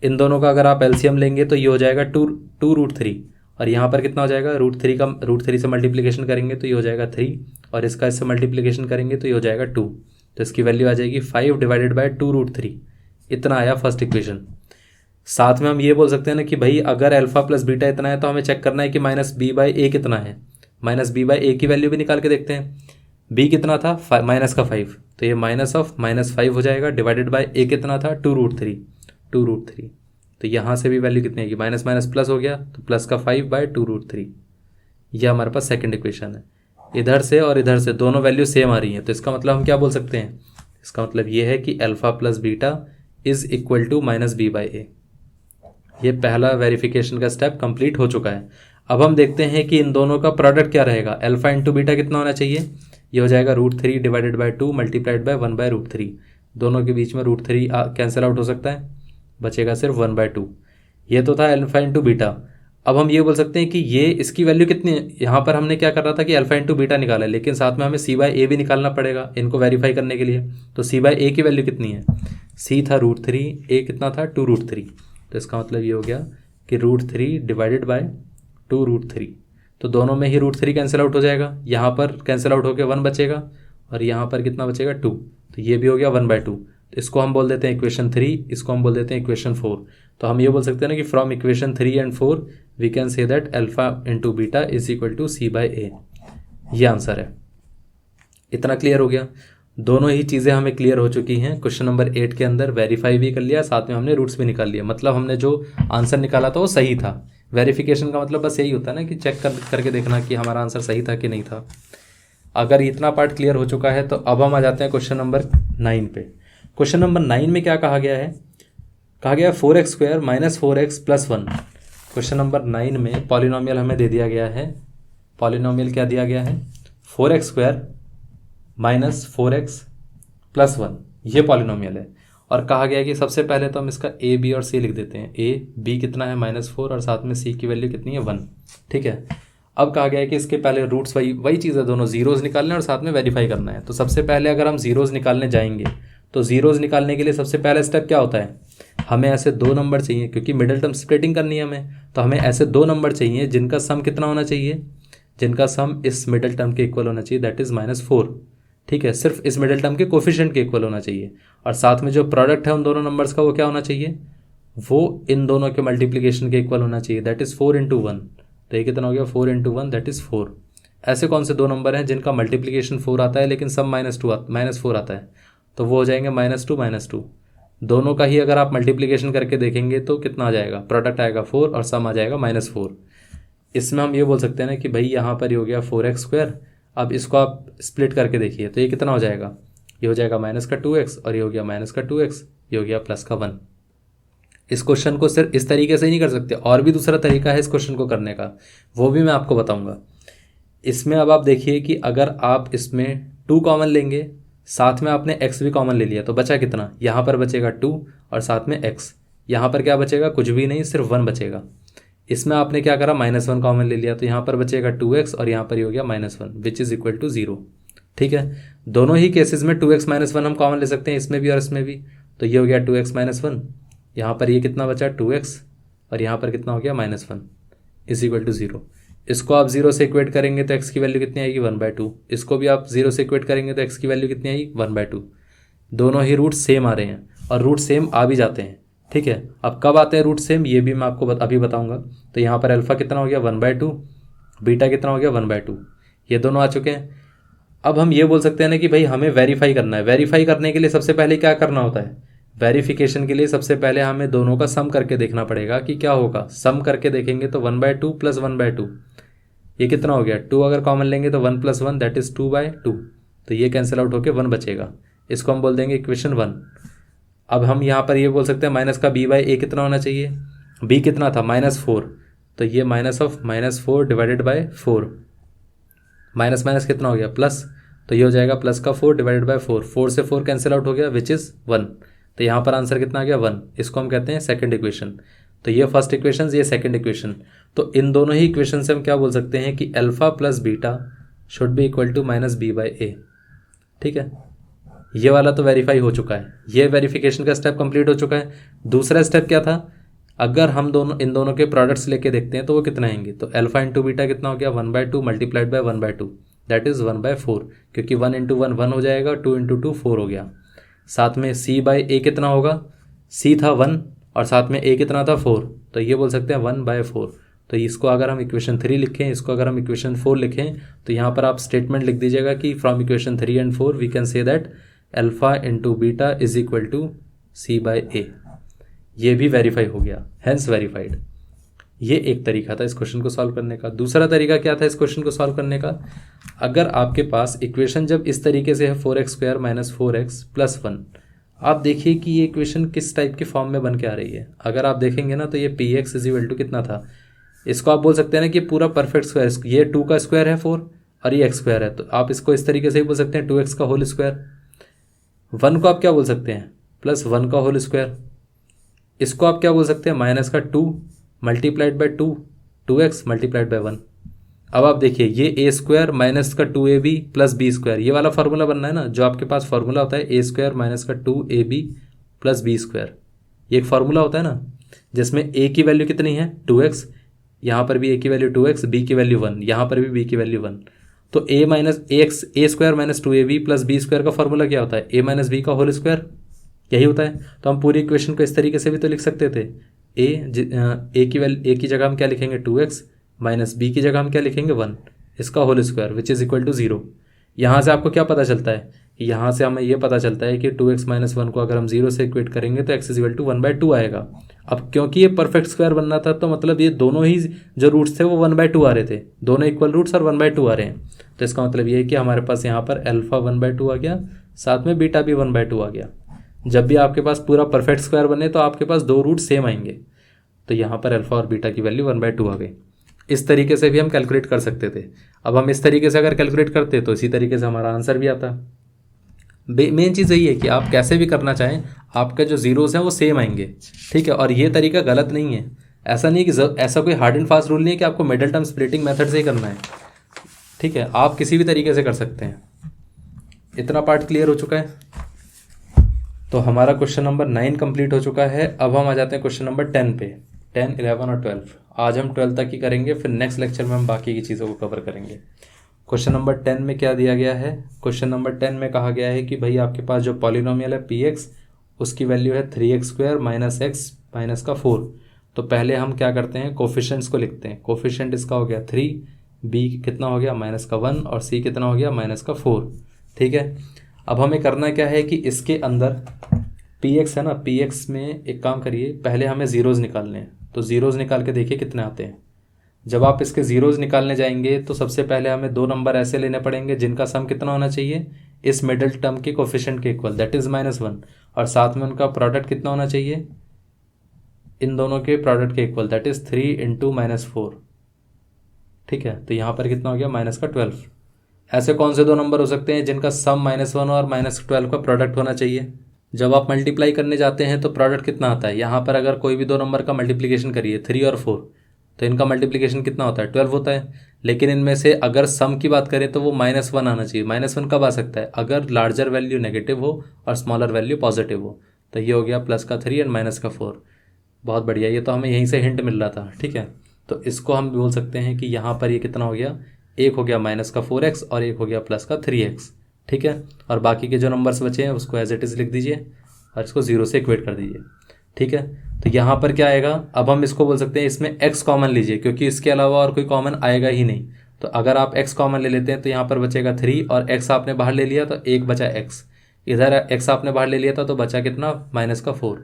इन दोनों का अगर आप एलसीएम लेंगे तो ये हो जाएगा 2√3, और यहाँ पर कितना हो जाएगा, √3 से मल्टीप्लिकेशन करेंगे तो ये हो जाएगा 3, और इसका इससे मल्टीप्लिकेशन करेंगे तो ये हो जाएगा 2। तो इसकी वैल्यू आ जाएगी 5 / 2√3। इतना आया फर्स्ट इक्वेशन। साथ में हम ये बोल सकते हैं ना कि भाई अगर अल्फ़ा प्लस बीटा इतना है तो हमें चेक करना है कि -b/a कितना है। -b/a की वैल्यू भी निकाल के देखते हैं। b कितना था, -5, तो ये -5 हो जाएगा, डिवाइडेड बाय a कितना था, 2√3। तो यहाँ से भी वैल्यू कितनी आएगी, माइनस माइनस प्लस हो गया, तो प्लस का 5/2√3। यह हमारे पास सेकंड इक्वेशन है। इधर से और इधर से दोनों वैल्यू सेम आ रही हैं, तो इसका मतलब हम क्या बोल सकते हैं, इसका मतलब ये है कि alpha plus beta is equal to -b/a। ये पहला वेरिफिकेशन का स्टेप कंप्लीट हो चुका है। अब हम देखते हैं कि इन दोनों का प्रोडक्ट क्या रहेगा। अल्फ़ा इंटू बीटा कितना होना चाहिए, ये हो जाएगा √3 डिवाइडेड बाय 2 मल्टीप्लाइड बाय 1/√3। दोनों के बीच में √3 कैंसिल आउट हो सकता है, बचेगा सिर्फ 1/2। ये तो था अल्फ़ा इंटू बीटा। अब हम ये बोल सकते हैं कि ये इसकी वैल्यू कितनी है। यहाँ पर हमने क्या कर रहा था कि अल्फ़ा इंटू बीटा निकाला है, लेकिन साथ में हमें c/a भी निकालना पड़ेगा इनको वेरीफाई करने के लिए। तो c/a की वैल्यू कितनी है, c था √3, a कितना था 2√3। तो इसका मतलब ये हो गया कि √3 डिवाइडेड बाय 2√3। तो दोनों में ही √3 कैंसिल आउट हो जाएगा, यहाँ पर कैंसिल आउट होकर 1 बचेगा, और यहाँ पर कितना बचेगा 2। तो ये भी हो गया 1/2। इसको हम बोल देते हैं इक्वेशन 3, इसको हम बोल देते हैं इक्वेशन 4। तो हम ये बोल सकते हैं ना कि from equation 3 and 4 we can say that alpha into beta is equal to c/a। ये आंसर है। इतना क्लियर हो गया। दोनों ही चीज़ें हमें क्लियर हो चुकी हैं। क्वेश्चन नंबर 8 के अंदर वेरीफाई भी कर लिया, साथ में हमने रूट्स भी निकाल लिया। मतलब हमने जो आंसर निकाला था वो सही था। वेरिफिकेशन का मतलब बस यही होता है ना कि चेक करके देखना कि हमारा आंसर सही था कि नहीं था। अगर इतना पार्ट क्लियर हो चुका है तो अब हम आ जाते हैं क्वेश्चन नंबर 9 पे। क्वेश्चन नंबर 9 में क्या कहा गया है, कहा गया 4x² - 4x + 1। क्वेश्चन नंबर 9 में पॉलिनोमियल हमें दे दिया गया है। पॉलिनोमियल क्या दिया गया है, 4x² - 4x + 1, ये पॉलिनोमियल है। और कहा गया है कि सबसे पहले तो हम इसका a b और c लिख देते हैं। a b कितना है -4 और साथ में c की वैल्यू कितनी है 1। ठीक है, अब कहा गया है कि इसके पहले रूट्स वही चीज़ है, दोनों जीरोज़ निकालने और साथ में वेरीफाई करना है। तो सबसे पहले अगर हम जीरोज़ निकालने जाएंगे तो जीरोज़ निकालने के लिए सबसे पहला स्टेप क्या होता है, हमें ऐसे दो नंबर चाहिए, क्योंकि मिडिल टर्म स्प्लिटिंग करनी है हमें, तो हमें ऐसे दो नंबर चाहिए जिनका सम कितना होना चाहिए, जिनका सम इस मिडिल टर्म के इक्वल होना चाहिए, दैट इज़ -4। ठीक है, सिर्फ इस मिडिल टर्म के कोफिशिएंट के इक्वल होना चाहिए। और साथ में जो प्रोडक्ट है उन दोनों नंबर्स का वो क्या होना चाहिए, वो इन दोनों के मल्टीप्लिकेशन के इक्वल होना चाहिए, दैट इज़ 4 × 1। तो ये कितना हो गया, 4 × 1 दैट इज़ 4। ऐसे कौन से दो नंबर हैं जिनका मल्टीप्लिकेशन 4 आता है लेकिन सम -4 आता है, तो वो हो जाएंगे -2 -2। दोनों का ही अगर आप मल्टीप्लिकेशन करके देखेंगे तो कितना आ जाएगा, प्रोडक्ट आएगा 4 और सम आ जाएगा -4। इसमें हम ये बोल सकते हैं ना कि भाई यहाँ पर ये हो गया 4x²। अब इसको आप स्प्लिट करके देखिए तो ये कितना हो जाएगा, ये हो जाएगा -2x और ये हो गया -2x, ये हो गया +1। इस क्वेश्चन को सिर्फ इस तरीके से ही नहीं कर सकते, और भी दूसरा तरीका है इस क्वेश्चन को करने का, वो भी मैं आपको बताऊंगा। इसमें अब आप देखिए कि अगर आप इसमें 2 कॉमन लेंगे, साथ में आपने x भी कॉमन ले लिया, तो बचा कितना, यहाँ पर बचेगा 2 और साथ में x। यहाँ पर क्या बचेगा, कुछ भी नहीं, सिर्फ 1 बचेगा। इसमें आपने क्या करा, -1 कॉमन ले लिया, तो यहाँ पर बचेगा 2x और यहाँ पर ये हो गया -1 विच इज़ इक्वल टू 0। ठीक है, दोनों ही केसेस में 2x - 1 हम कॉमन ले सकते हैं, इसमें भी और इसमें भी। तो ये हो गया 2x - 1, यहाँ पर ये कितना बचा 2x और यहाँ पर कितना हो गया -1 इज इक्वल टू 0। इसको आप 0 से इक्वेट करेंगे तो x की वैल्यू कितनी आएगी 1/2। इसको भी आप 0 से इक्वेट करेंगे तो x की वैल्यू कितनी आएगी 1/2। दोनों ही रूट सेम आ रहे हैं और रूट सेम आ भी जाते हैं। ठीक है, अब कब आते हैं रूट सेम ये भी मैं आपको अभी बताऊंगा। तो यहाँ पर अल्फ़ा कितना हो गया 1/2, बीटा कितना हो गया 1/2, ये दोनों आ चुके हैं। अब हम ये बोल सकते हैं ना कि भाई हमें वेरीफाई करना है। वेरीफाई करने के लिए सबसे पहले क्या करना होता है, वेरिफिकेशन के लिए सबसे पहले हमें दोनों का सम करके देखना पड़ेगा कि क्या होगा। सम करके देखेंगे तो 1/2 + 1/2 ये कितना हो गया, 2 अगर कॉमन लेंगे तो 1 + 1 दैट इज़ 2/2, तो ये कैंसिल आउट होकर 1 बचेगा। इसको हम बोल देंगे इक्वेशन 1। अब हम यहाँ पर ये बोल सकते हैं माइनस का b/a कितना होना चाहिए, b कितना था -4, तो ये -4 डिवाइडेड बाय 4, माइनस माइनस कितना हो गया प्लस, तो ये हो जाएगा प्लस का 4 डिवाइडेड बाय 4, 4 से 4 कैंसिल आउट हो गया विच इज़ 1। तो यहाँ पर आंसर कितना आ गया 1। इसको हम कहते हैं सेकंड इक्वेशन। तो ये फर्स्ट इक्वेशन, ये सेकंड इक्वेशन। तो इन दोनों ही इक्वेशन से हम क्या बोल सकते हैं कि alpha plus beta should be equal to -b/a। ठीक है, ये वाला तो वेरीफाई हो चुका है, ये वेरिफिकेशन का स्टेप कंप्लीट हो चुका है। दूसरा स्टेप क्या था, अगर हम इन दोनों के प्रोडक्ट्स लेके देखते हैं तो वो कितना आएंगे। तो अल्फा इंटू बीटा कितना हो गया 1/2 मल्टीप्लाइड बाय 1/2 दैट इज़ 1/4, क्योंकि 1 × 1 1 हो जाएगा, 2 × 2 4 हो गया। साथ में c/a कितना होगा, c था 1 और साथ में a कितना था 4, तो ये बोल सकते हैं 1/4। तो इसको अगर हम इक्वेशन 3 लिखें, इसको अगर हम इक्वेशन 4 लिखें, तो यहाँ पर आप स्टेटमेंट लिख दीजिएगा कि from equation 3 and 4 we can say that alpha into beta is equal to c/a। ये भी वेरीफाई हो गया, हैंस वेरीफाइड। ये एक तरीका था इस क्वेश्चन को सॉल्व करने का। दूसरा तरीका क्या था इस क्वेश्चन को सॉल्व करने का, अगर आपके पास इक्वेशन जब इस तरीके से है 4x² - 4x + 1, आप देखिए कि ये इक्वेशन किस टाइप के फॉर्म में बन के आ रही है। अगर आप देखेंगे ना तो ये px इज इक्वल टू कितना था, इसको आप बोल सकते हैं ना कि पूरा परफेक्ट स्क्वायर, ये 2 का स्क्वायर है 4 और ये x² है, तो आप इसको इस तरीके से ही बोल सकते हैं 2x का होल स्क्वायर। 1 को आप क्या बोल सकते हैं +1 का होल स्क्वायर। इसको आप क्या बोल सकते हैं -2 multiplied bye 2, 2x multiplied by 1। अब आप देखिए ये a² माइनस का 2ab + b², ये वाला फार्मूला बनना है ना, जो आपके पास फार्मूला होता है a² माइनस का 2ab + b², ये एक फार्मूला होता है ना, जिसमें a की वैल्यू कितनी है 2x, यहाँ पर भी a की वैल्यू 2x, b की वैल्यू 1, यहाँ पर भी b की वैल्यू 1। तो a² - 2ab + b² का फार्मूला क्या होता है, a - b का होल स्क्वायर, यही होता है। तो हम पूरी इक्वेशन को इस तरीके से भी तो लिख सकते थे, a की जगह हम क्या लिखेंगे 2x माइनस b की जगह हम क्या लिखेंगे 1, इसका whole square which is equal to 0। यहाँ से आपको क्या पता चलता है, यहाँ से हमें ये पता चलता है कि 2x - 1 को अगर हम 0 से इक्वेट करेंगे तो x इज इक्वल टू 1/2 आएगा। अब क्योंकि ये परफेक्ट स्क्वायर बनना था तो मतलब ये दोनों ही जो रूट्स थे वो 1/2 आ रहे थे, दोनों इक्वल रूट्स और 1/2 आ रहे हैं। तो इसका मतलब ये है कि हमारे पास यहाँ पर अल्फा 1/2 आ गया, साथ में बीटा भी 1/2 आ गया। जब भी आपके पास पूरा परफेक्ट स्क्वायर बने तो आपके पास दो रूट सेम आएंगे, तो यहाँ पर अल्फा और बीटा की वैल्यू 1/2 आ गई। इस तरीके से भी हम कैलकुलेट कर सकते थे। अब हम इस तरीके से अगर कैलकुलेट करते तो इसी तरीके से हमारा आंसर भी आता। मेन चीज़ यही है कि आप कैसे भी करना चाहें आपका जो जीरोस हैं वो सेम आएंगे, ठीक है। और ये तरीका गलत नहीं है, ऐसा नहीं कि ऐसा कोई हार्ड एंड फास्ट रूल नहीं है कि आपको मिडल टर्म स्प्लिटिंग मेथड से ही करना है, ठीक है। आप किसी भी तरीके से कर सकते हैं। इतना पार्ट क्लियर हो चुका है। तो हमारा क्वेश्चन नंबर 9 कंप्लीट हो चुका है। अब हम आ जाते हैं क्वेश्चन नंबर 10 पे। 10, 11 और 12 आज हम 12 तक ही करेंगे, फिर नेक्स्ट लेक्चर में हम बाकी की चीज़ों को कवर करेंगे। क्वेश्चन नंबर 10 में क्या दिया गया है? क्वेश्चन नंबर 10 में कहा गया है कि भाई आपके पास जो पॉलिनोमियल है px, उसकी वैल्यू है 3x² - x - 4। तो पहले हम क्या करते हैं, कोफिशिएंट्स को लिखते हैं। कोफिशिएंट इसका हो गया 3, b कितना हो गया -1 और c कितना हो गया -4, ठीक है। अब हमें करना क्या है कि इसके अंदर px है ना, px में एक काम करिए, पहले हमें ज़ीरोज़ निकालने हैं। तो ज़ीरोज़ निकाल के देखिए कितने आते हैं। जब आप इसके ज़ीरोज़ निकालने जाएंगे तो सबसे पहले हमें दो नंबर ऐसे लेने पड़ेंगे जिनका सम कितना होना चाहिए, इस मिडल टर्म के कोफिशिएंट के इक्वल, दैट इज़ -1, और साथ में उनका प्रोडक्ट कितना होना चाहिए, इन दोनों के प्रोडक्ट के इक्वल, दैट इज़ 3 × -4, ठीक है। तो यहाँ पर कितना हो गया -12। ऐसे कौन से दो नंबर हो सकते हैं जिनका सम -1 और -12 का प्रोडक्ट होना चाहिए? जब आप मल्टीप्लाई करने जाते हैं तो प्रोडक्ट कितना आता है, यहाँ पर अगर कोई भी दो नंबर का मल्टीप्लिकेशन करिए 3 और 4, तो इनका मल्टीप्लिकेशन कितना होता है, 12 होता है। लेकिन इनमें से अगर सम की बात करें तो वो -1 आना चाहिए। -1 कब आ सकता है, अगर लार्जर वैल्यू नेगेटिव हो और स्मॉलर वैल्यू पॉजिटिव हो। तो ये हो गया +3 एंड -4। बहुत बढ़िया, ये तो हमें यहीं से हिंट मिल रहा था, ठीक है। तो इसको हम बोल सकते हैं कि यहाँ पर ये कितना हो गया, एक हो गया -4x और एक हो गया +3x, ठीक है। और बाकी के जो नंबर्स बचे हैं उसको एज इट इज़ लिख दीजिए और इसको 0 से इक्वेट कर दीजिए, ठीक है। तो यहाँ पर क्या आएगा, अब हम इसको बोल सकते हैं इसमें x कॉमन लीजिए, क्योंकि इसके अलावा और कोई कॉमन आएगा ही नहीं। तो अगर आप x कॉमन ले लेते हैं तो यहाँ पर बचेगा 3 और x आपने बाहर ले लिया तो एक बचा x, इधर x आपने बाहर ले लिया था तो बचा कितना -4।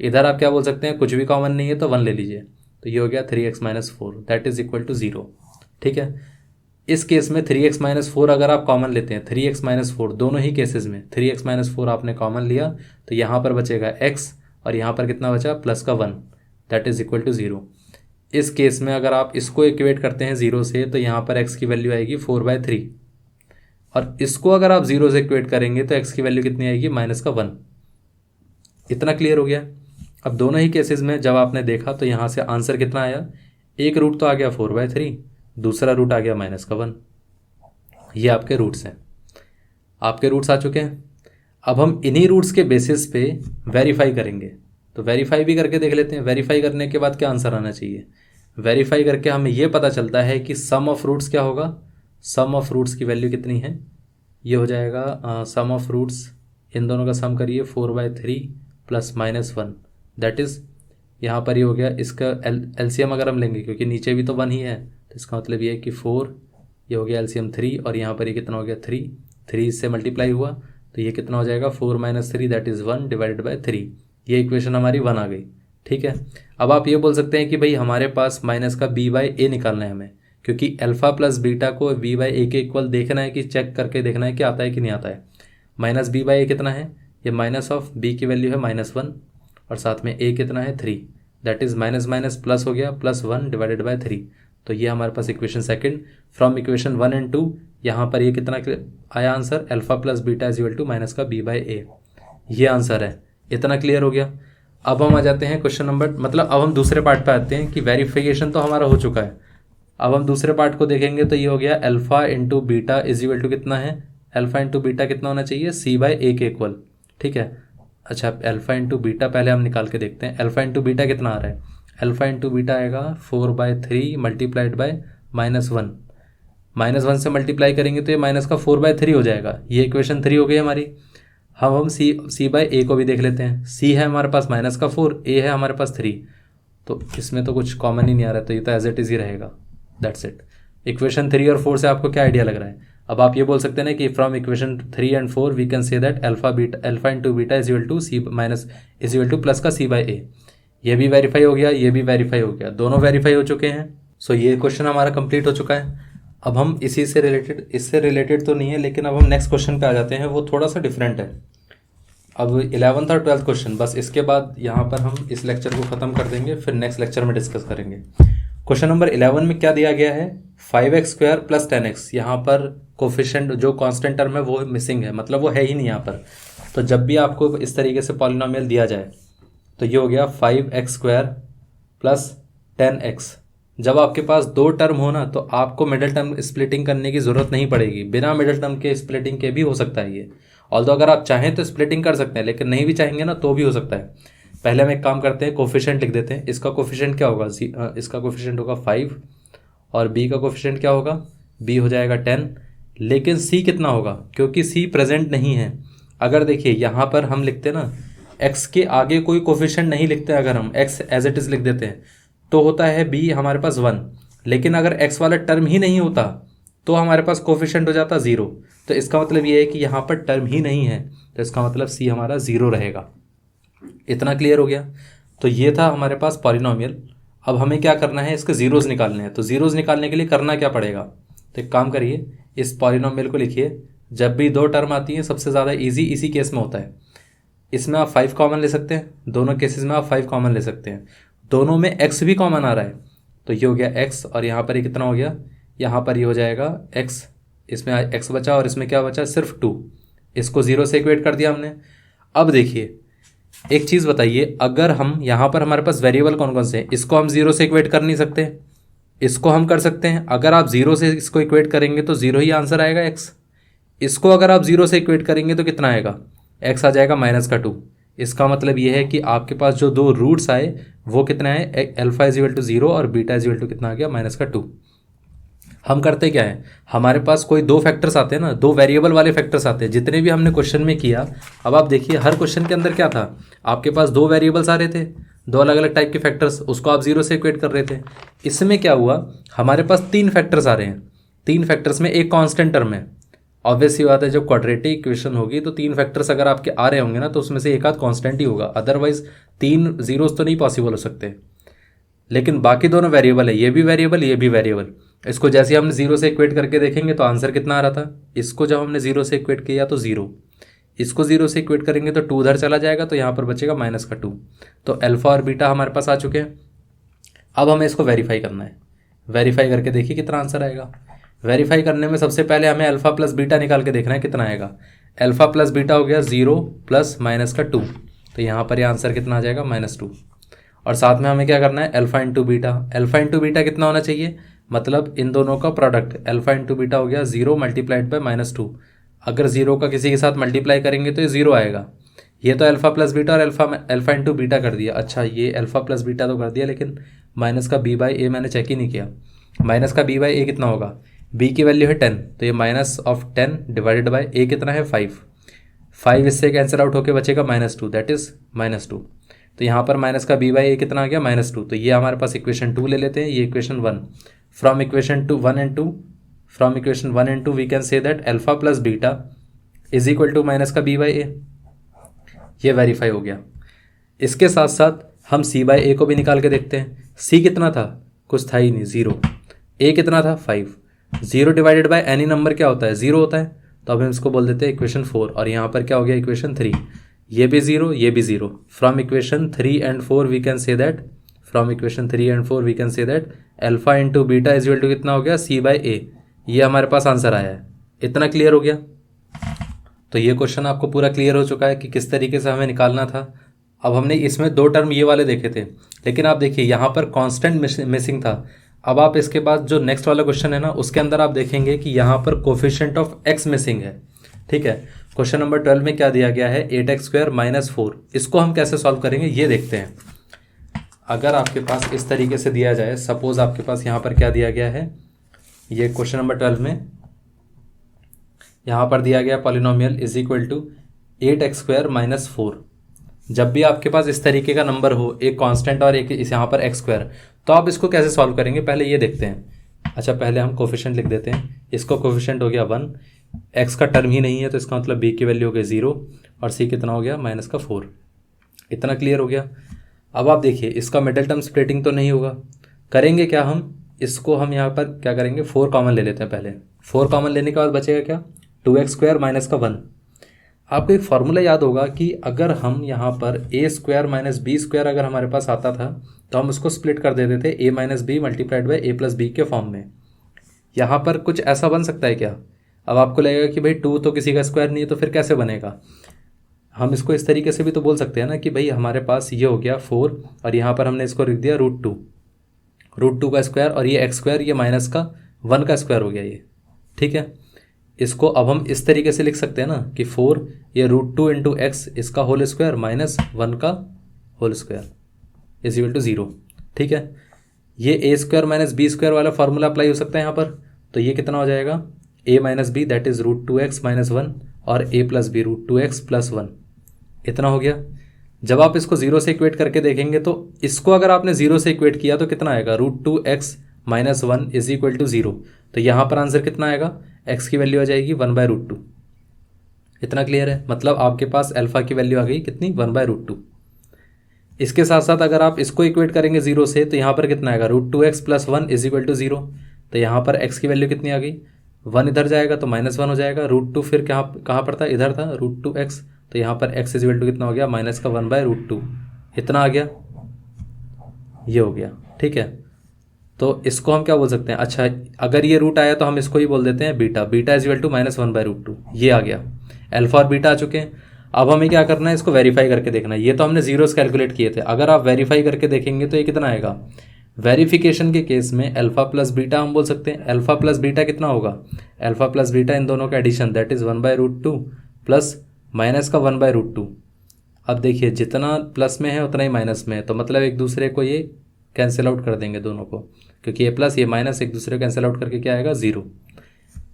इधर आप क्या बोल सकते हैं, कुछ भी कॉमन नहीं है तो 1 ले लीजिए, तो ये हो गया 3x - 4 that is equal to 0, ठीक है। इस केस में 3x - 4 अगर आप कॉमन लेते हैं, 3x - 4 दोनों ही केसेस में 3x - 4 आपने कॉमन लिया तो यहाँ पर बचेगा x और यहाँ पर कितना बचा +1 दैट इज़ इक्वल टू 0। इस केस में अगर आप इसको इक्वेट करते हैं 0 से तो यहाँ पर x की वैल्यू आएगी 4/3, और इसको अगर आप 0 से इक्वेट करेंगे तो x की वैल्यू कितनी आएगी -1। इतना क्लियर हो गया। अब दोनों ही केसेस में जब आपने देखा तो यहाँ से आंसर कितना आया, एक रूट तो आ गया 4/3, दूसरा रूट आ गया -1। ये आपके रूट्स हैं, आपके रूट्स आ चुके हैं। अब हम इन्हीं रूट्स के बेसिस पे वेरीफाई करेंगे, तो वेरीफाई भी करके देख लेते हैं। वेरीफाई करने के बाद क्या आंसर आना चाहिए, वेरीफाई करके हमें ये पता चलता है कि सम ऑफ रूट्स क्या होगा, सम ऑफ रूट्स की वैल्यू कितनी है, ये हो जाएगा सम ऑफ रूट्स, इन दोनों का सम करिए 4/3 + -1 दैट इज़, यहाँ पर ये हो गया, इसका एलसीएम अगर हम लेंगे क्योंकि नीचे भी तो 1 ही है, तो इसका मतलब ये है कि 4, ये हो गया एलसीएम 3 और यहाँ पर ये कितना हो गया 3 इससे मल्टीप्लाई हुआ तो ये कितना हो जाएगा 4 - 3 दैट इज़ 1 / 3। ये इक्वेशन हमारी 1 आ गई, ठीक है। अब आप ये बोल सकते हैं कि भाई हमारे पास माइनस का b/a निकालना है हमें, क्योंकि अल्फा प्लस बीटा को b/a के इक्वल देखना है कि चेक करके देखना है कि आता है कि नहीं आता है। -b/a कितना है, ये माइनस ऑफ b की वैल्यू है -1 और साथ में a कितना है 3 दैट इज़ माइनस प्लस हो गया +1 / 3। तो ये हमारे पास equation second from equation 1 and 2, यहाँ पर ये कितना आया answer, alpha plus beta is equal to minus का b/a, ये आंसर है। इतना क्लियर हो गया। अब हम आ जाते हैं क्वेश्चन नंबर, मतलब अब हम दूसरे पार्ट पे आते हैं कि वेरिफिकेशन तो हमारा हो चुका है। अब हम दूसरे पार्ट को देखेंगे तो ये हो गया alpha into beta is equal to कितना है, अल्फा इंटू बीटा कितना होना चाहिए c/a के इक्वल, ठीक है। अच्छा अल्फा इंटू बीटा पहले हम निकाल के देखते हैं, अल्फा इंटू बीटा कितना आ रहा है, अल्फा इंटू बीटा आएगा 4/3 मल्टीप्लाइड बाय -1, -1 से मल्टीप्लाई करेंगे तो ये माइनस का 4/3 हो जाएगा। ये इक्वेशन 3 हो गई हमारी। हम c/a को भी देख लेते हैं, c है हमारे पास -4, a है हमारे पास 3, तो इसमें तो कुछ कॉमन ही नहीं आ रहा है, तो ये तो एज इट इज़ ही रहेगा, दैट्स इट। इक्वेशन 3 और 4 से आपको क्या आइडिया लग रहा है। अब आप ये बोल सकते हैं ना कि from equation 3 and 4 we can say that alpha into beta is equal to c- is equal to plus का c/a। ये भी वेरीफाई हो गया, ये भी वेरीफाई हो गया, दोनों वेरीफाई हो चुके हैं। सो ये क्वेश्चन हमारा कंप्लीट हो चुका है। अब हम इससे रिलेटेड तो नहीं है, लेकिन अब हम नेक्स्ट क्वेश्चन पे आ जाते हैं, वो थोड़ा सा डिफरेंट है। अब 11th और 12th क्वेश्चन, बस इसके बाद यहाँ पर हम इस लेक्चर को ख़त्म कर देंगे, फिर नेक्स्ट लेक्चर में डिस्कस करेंगे। क्वेश्चन नंबर 11 में क्या दिया गया है, 5x² + 10x। यहाँ पर कोफिशिएंट जो कांस्टेंट टर्म है वो मिसिंग है, मतलब वो है ही नहीं यहाँ पर। तो जब भी आपको इस तरीके से पॉलिनोमियल दिया जाए तो ये हो गया 5x² + 10x। जब आपके पास दो टर्म हो ना तो आपको मिडिल टर्म स्प्लिटिंग करने की ज़रूरत नहीं पड़ेगी, बिना मिडिल टर्म के स्प्लिटिंग के भी हो सकता है ये। ऑल्दो अगर आप चाहें तो स्प्लिटिंग कर सकते हैं, लेकिन नहीं भी चाहेंगे ना तो भी हो सकता है। पहले हम एक काम करते हैं, कोफिशिएंट लिख देते हैं। इसका कोफिशिएंट क्या होगा, इसका कोफिशिएंट होगा 5 और b का कोफिशिएंट क्या होगा, b हो जाएगा 10। लेकिन c कितना होगा, क्योंकि c प्रेजेंट नहीं है। अगर देखिए यहाँ पर हम लिखते हैं ना, x के आगे कोई कोफिशिएंट नहीं लिखते, अगर हम x एज इट इज़ लिख देते हैं तो होता है b हमारे पास 1। लेकिन अगर x वाला टर्म ही नहीं होता तो हमारे पास कोफिशिएंट हो जाता 0। तो इसका मतलब ये है कि यहाँ पर टर्म ही नहीं है, तो इसका मतलब c हमारा 0 रहेगा। इतना क्लियर हो गया। तो ये था हमारे पास पॉलिनोमियल। अब हमें क्या करना है, इसके ज़ीरोज़ निकालने हैं। तो ज़ीरोज़ निकालने के लिए करना क्या पड़ेगा, तो एक काम करिए, इस पॉलिनोमियल को लिखिए। जब भी दो टर्म आती हैं सबसे ज़्यादा इजी इसी केस में होता है। इसमें आप 5 कॉमन ले सकते हैं, दोनों केसेस में आप 5 कॉमन ले सकते हैं। दोनों में x भी कॉमन आ रहा है, तो ये हो गया x, और यहाँ पर ये कितना हो गया, यहाँ पर ये हो जाएगा x। इसमें x बचा और इसमें क्या बचा, सिर्फ 2। इसको 0 से इक्वेट कर दिया हमने। अब देखिए एक चीज़ बताइए, अगर हम यहाँ पर हमारे पास वेरिएबल कौन कौन से हैं, इसको हम 0 से इक्वेट कर नहीं सकते, इसको हम कर सकते हैं। अगर आप 0 से इसको इक्वेट करेंगे तो 0 ही आंसर आएगा x। इसको अगर आप 0 से इक्वेट करेंगे तो कितना आएगा, x आ जाएगा -2। इसका मतलब ये है कि आपके पास जो दो रूट्स आए वो कितना है, अल्फा इज इक्वल टू 0 और बीटा इज इक्वल टू कितना आ गया, -2। हम करते क्या है, हमारे पास कोई दो फैक्टर्स आते हैं ना, दो वेरिएबल वाले फैक्टर्स आते हैं, जितने भी हमने क्वेश्चन में किया। अब आप देखिए हर क्वेश्चन के अंदर क्या था, आपके पास दो वेरिएबल्स आ रहे थे, दो अलग अलग टाइप के फैक्टर्स, उसको आप 0 से इक्वेट कर रहे थे। इसमें क्या हुआ, हमारे पास 3 फैक्टर्स आ रहे हैं, 3 फैक्टर्स में एक कांस्टेंट टर्म है। ऑब्वियस सी बात है, जब क्वाड्रेटिक इक्वेशन होगी तो 3 फैक्टर्स अगर आपके आ रहे होंगे ना तो उसमें से एक आध कांस्टेंट ही होगा, अदरवाइज 3 जीरोस तो नहीं पॉसिबल हो सकते। लेकिन बाकी दोनों वेरिएबल है, ये भी वेरिएबल ये भी वेरिएबल। इसको जैसे हमने 0 से इक्वेट करके देखेंगे तो आंसर कितना आ रहा था, इसको जब हमने 0 से इक्वेट किया तो 0, इसको 0 से इक्वेट करेंगे तो 2 उधर चला जाएगा, तो यहाँ पर बचेगा -2। तो अल्फा और बीटा हमारे पास आ चुके हैं। अब हमें इसको वेरीफाई करना है। वेरीफाई करके देखिए कितना आंसर आएगा। वेरीफाई करने में सबसे पहले हमें अल्फा प्लस बीटा निकाल के देखना है कितना आएगा। अल्फा प्लस बीटा हो गया 0 प्लस -2, तो यहाँ पर ये आंसर कितना आ जाएगा, -2। और साथ में हमें क्या करना है, alpha into beta. Alpha into beta कितना होना चाहिए, मतलब इन दोनों का प्रोडक्ट। अल्फा इंटू बीटा हो गया 0 मल्टीप्लाइड बाय -2। अगर 0 का किसी के साथ मल्टीप्लाई करेंगे तो ये 0 आएगा। ये तो अल्फा प्लस बीटा और अल्फा इंटू बीटा कर दिया। अच्छा, ये अल्फा प्लस बीटा तो कर दिया, लेकिन माइनस का b/a मैंने चेक ही नहीं किया। माइनस का b/a कितना होगा, b की वैल्यू है 10, तो ये -10 डिवाइडेड बाय a कितना है 5 इससे कैंसिल आउट होके बचेगा -2, दैट इज -2। तो यहाँ पर माइनस का b/a कितना आ गया, -2। तो ये हमारे पास इक्वेशन 2 ले लेते हैं, ये equation 1। From equation 1 and 2 we can say that alpha plus beta is equal to minus का b/a। ये वेरीफाई हो गया। इसके साथ साथ हम c/a को भी निकाल के देखते हैं। c कितना था, कुछ था ही नहीं, 0। a कितना था, 5। 0 डिवाइडेड बाय एनी नंबर क्या होता है, 0 होता है। तो अब हम इसको बोल देते हैं इक्वेशन 4, और यहाँ पर क्या हो गया, इक्वेशन 3। ये भी 0 ये भी 0। From equation 3 and 4 we can say that alpha into beta is equal to कितना हो गया, c/a। ये हमारे पास आंसर आया है। इतना क्लियर हो गया। तो ये क्वेश्चन आपको पूरा क्लियर हो चुका है कि किस तरीके से हमें निकालना था। अब हमने इसमें दो टर्म ये वाले देखे थे, लेकिन आप देखिए यहाँ पर कांस्टेंट मिसिंग था। अब आप इसके बाद जो नेक्स्ट वाला क्वेश्चन है ना, उसके अंदर आप देखेंगे कि यहाँ पर कोफिशिएंट ऑफ x मिसिंग है। ठीक है, क्वेश्चन नंबर 12 में क्या दिया गया है, 8x² - 4। इसको हम कैसे सॉल्व करेंगे ये देखते हैं। अगर आपके पास इस तरीके से दिया जाए, सपोज आपके पास यहाँ पर क्या दिया गया है, ये क्वेश्चन नंबर 12 में यहाँ पर दिया गया polynomial is equal to 8x² - 4। जब भी आपके पास इस तरीके का नंबर हो, एक कांस्टेंट और एक इस यहाँ पर x², तो आप इसको कैसे सॉल्व करेंगे पहले ये देखते हैं। अच्छा, पहले हम कोफिशिएंट लिख देते हैं। इसको कोफिशिएंट हो गया 1, x का टर्म ही नहीं है तो इसका मतलब b की वैल्यू हो गई 0, और c कितना हो गया, -4। इतना क्लियर हो गया। अब आप देखिए इसका मिडिल टर्म स्प्लिटिंग तो नहीं होगा, करेंगे क्या हम इसको, हम यहाँ पर क्या करेंगे 4 कॉमन ले लेते हैं पहले। 4 कॉमन लेने के बाद बचेगा क्या 2x² माइनस का 1। आपको एक फॉर्मूला याद होगा कि अगर हम यहाँ पर a² माइनस b² अगर हमारे पास आता था तो हम उसको स्प्लिट कर देते थे a minus b multiplied by a plus b के फॉर्म में। यहाँ पर कुछ ऐसा बन सकता है क्या? अब आपको लगेगा कि भाई 2 तो किसी का स्क्वायर नहीं है तो फिर कैसे बनेगा। हम इसको इस तरीके से भी तो बोल सकते हैं ना कि भाई हमारे पास ये हो गया 4 और यहाँ पर हमने इसको लिख दिया √2 का स्क्वायर और ये x², ये माइनस का 1 का स्क्वायर हो गया ये, ठीक है। इसको अब हम इस तरीके से लिख सकते हैं ना कि 4 ये √2 इंटू एक्स इसका होल स्क्वायर माइनस 1 का whole square is equal to 0, ठीक है। ये a² माइनस b² वाला फॉर्मूला अप्लाई हो सकता है यहाँ पर। तो ये कितना हो जाएगा a minus b that is √2x minus 1 और a plus B √2x plus 1, इतना हो गया। जब आप इसको 0 से इक्वेट करके देखेंगे तो इसको अगर आपने 0 से इक्वेट किया तो कितना आएगा √2x minus 1 is equal to 0। तो यहाँ पर आंसर कितना आएगा, x की वैल्यू आ जाएगी 1/√2। इतना क्लियर है, मतलब आपके पास अल्फा की वैल्यू आ गई कितनी 1/√2। इसके साथ साथ अगर आप इसको इक्वेट करेंगे 0 से तो यहाँ पर कितना आएगा √2x plus 1 is equal to 0। तो यहाँ पर x की वैल्यू कितनी आ गई 1 इधर जाएगा तो -1 हो जाएगा, √2 फिर कहाँ पर था इधर था √2x, तो यहाँ पर x इज इक्वल टू कितना हो गया माइनस का 1/√2, इतना आ गया, ये हो गया, ठीक है। तो इसको हम क्या बोल सकते हैं, अच्छा अगर ये रूट आया तो हम इसको ही बोल देते हैं बीटा इज इक्वल टू -1/√2, ये आ गया। अल्फा और बीटा आ चुके हैं। अब हमें क्या करना है, इसको वेरीफाई करके देखना है। ये तो हमने जीरोस कैलकुलेट किए थे, अगर आप वेरीफाई करके देखेंगे तो ये कितना आएगा। वेरिफिकेशन के केस में अल्फा प्लस बीटा हम बोल सकते हैं। अल्फा प्लस बीटा कितना होगा, अल्फा प्लस बीटा इन दोनों का addition that is 1/√2 plus minus का 1/√2। अब देखिए जितना प्लस में है उतना ही माइनस में है, तो मतलब एक दूसरे को ये कैंसिल आउट कर देंगे दोनों को, क्योंकि ये प्लस ये माइनस एक दूसरे को कैंसिल आउट करके क्या आएगा 0।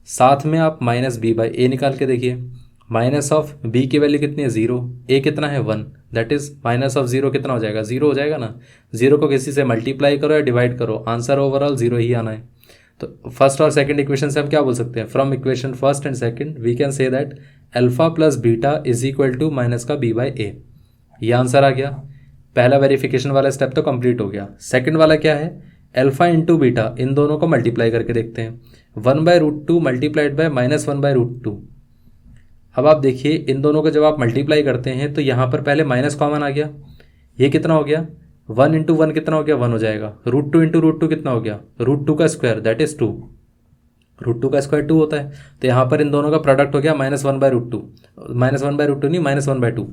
साथ में आप माइनस बी बाई ए निकाल के देखिए, माइनस ऑफ बी की वैल्यू कितनी है 0, ए कितना है 1, दैट इज माइनस ऑफ 0 कितना हो जाएगा 0 हो जाएगा ना। 0 को किसी से मल्टीप्लाई करो या डिवाइड करो, आंसर ओवरऑल 0 ही आना है। तो फर्स्ट और सेकंड इक्वेशन से हम क्या बोल सकते हैं, from equation first and second we can say that alpha plus beta is equal to minus का बी बाई ए, ये आंसर आ गया। पहला वेरिफिकेशन वाला स्टेप तो कंप्लीट हो गया। सेकंड वाला क्या है, अल्फा इंटू बीटा इन दोनों को मल्टीप्लाई करके देखते हैं, 1/√2 मल्टीप्लाइड बाय माइनस 1/√2। अब आप देखिए इन दोनों को जब आप मल्टीप्लाई करते हैं तो यहाँ पर पहले माइनस कॉमन आ गया, ये कितना हो गया 1 इंटू 1 कितना हो गया 1 हो जाएगा। √2 इंटू √2 कितना हो गया, √2 का स्क्वायर दैट इज 2, √2 का स्क्वायर 2 होता है। तो यहाँ पर इन दोनों का प्रोडक्ट हो गया -1/√2, -1/√2 नहीं -1/2।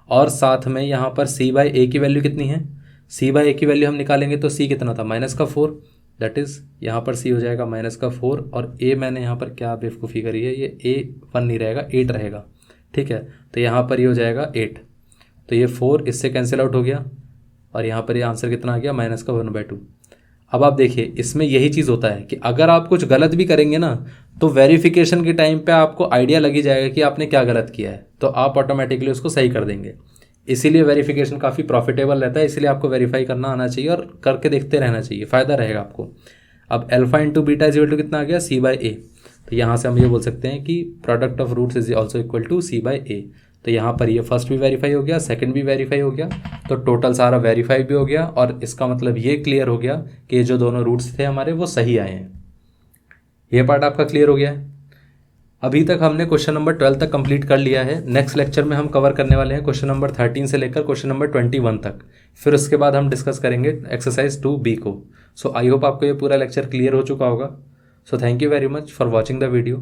और साथ में यहाँ पर c बाई ए की वैल्यू कितनी है, c बाई ए की वैल्यू हम निकालेंगे तो c कितना था -4, दैट इज़ यहाँ पर c हो जाएगा -4 और a मैंने यहाँ पर क्या बेवकूफ़ी करी है, ये a 1 नहीं रहेगा 8 रहेगा, ठीक है। तो यहाँ पर ये हो जाएगा 8, तो ये 4 इससे कैंसिल आउट हो गया और यहाँ पर ये आंसर कितना आ गया -1/2। अब आप देखिए इसमें यही चीज़ होता है कि अगर आप कुछ गलत भी करेंगे ना तो वेरिफिकेशन के टाइम पे आपको आइडिया लगी जाएगा कि आपने क्या गलत किया है, तो आप ऑटोमेटिकली उसको सही कर देंगे। इसीलिए वेरिफिकेशन काफ़ी प्रॉफिटेबल रहता है, इसलिए आपको वेरीफाई करना आना चाहिए और करके देखते रहना चाहिए, फ़ायदा रहेगा आपको। अब alpha into beta is equal to कितना आ गया c बाई ए, तो यहाँ से हम ये बोल सकते हैं कि product of roots is also equal to c by A. तो यहाँ पर ये फर्स्ट भी वेरीफाई हो गया, सेकंड भी वेरीफाई हो गया, तो टोटल सारा वेरीफाई भी हो गया और इसका मतलब ये क्लियर हो गया कि ये जो दोनों रूट्स थे हमारे वो सही आए हैं। ये पार्ट आपका क्लियर हो गया है। अभी तक हमने क्वेश्चन नंबर 12 तक कंप्लीट कर लिया है। नेक्स्ट लेक्चर में हम कवर करने वाले हैं क्वेश्चन नंबर 13 से लेकर क्वेश्चन नंबर 21 तक, फिर उसके बाद हम डिस्कस करेंगे एक्सरसाइज 2B को। सो आई होप आपको ये पूरा लेक्चर क्लियर हो चुका होगा। So thank you very much for watching the video.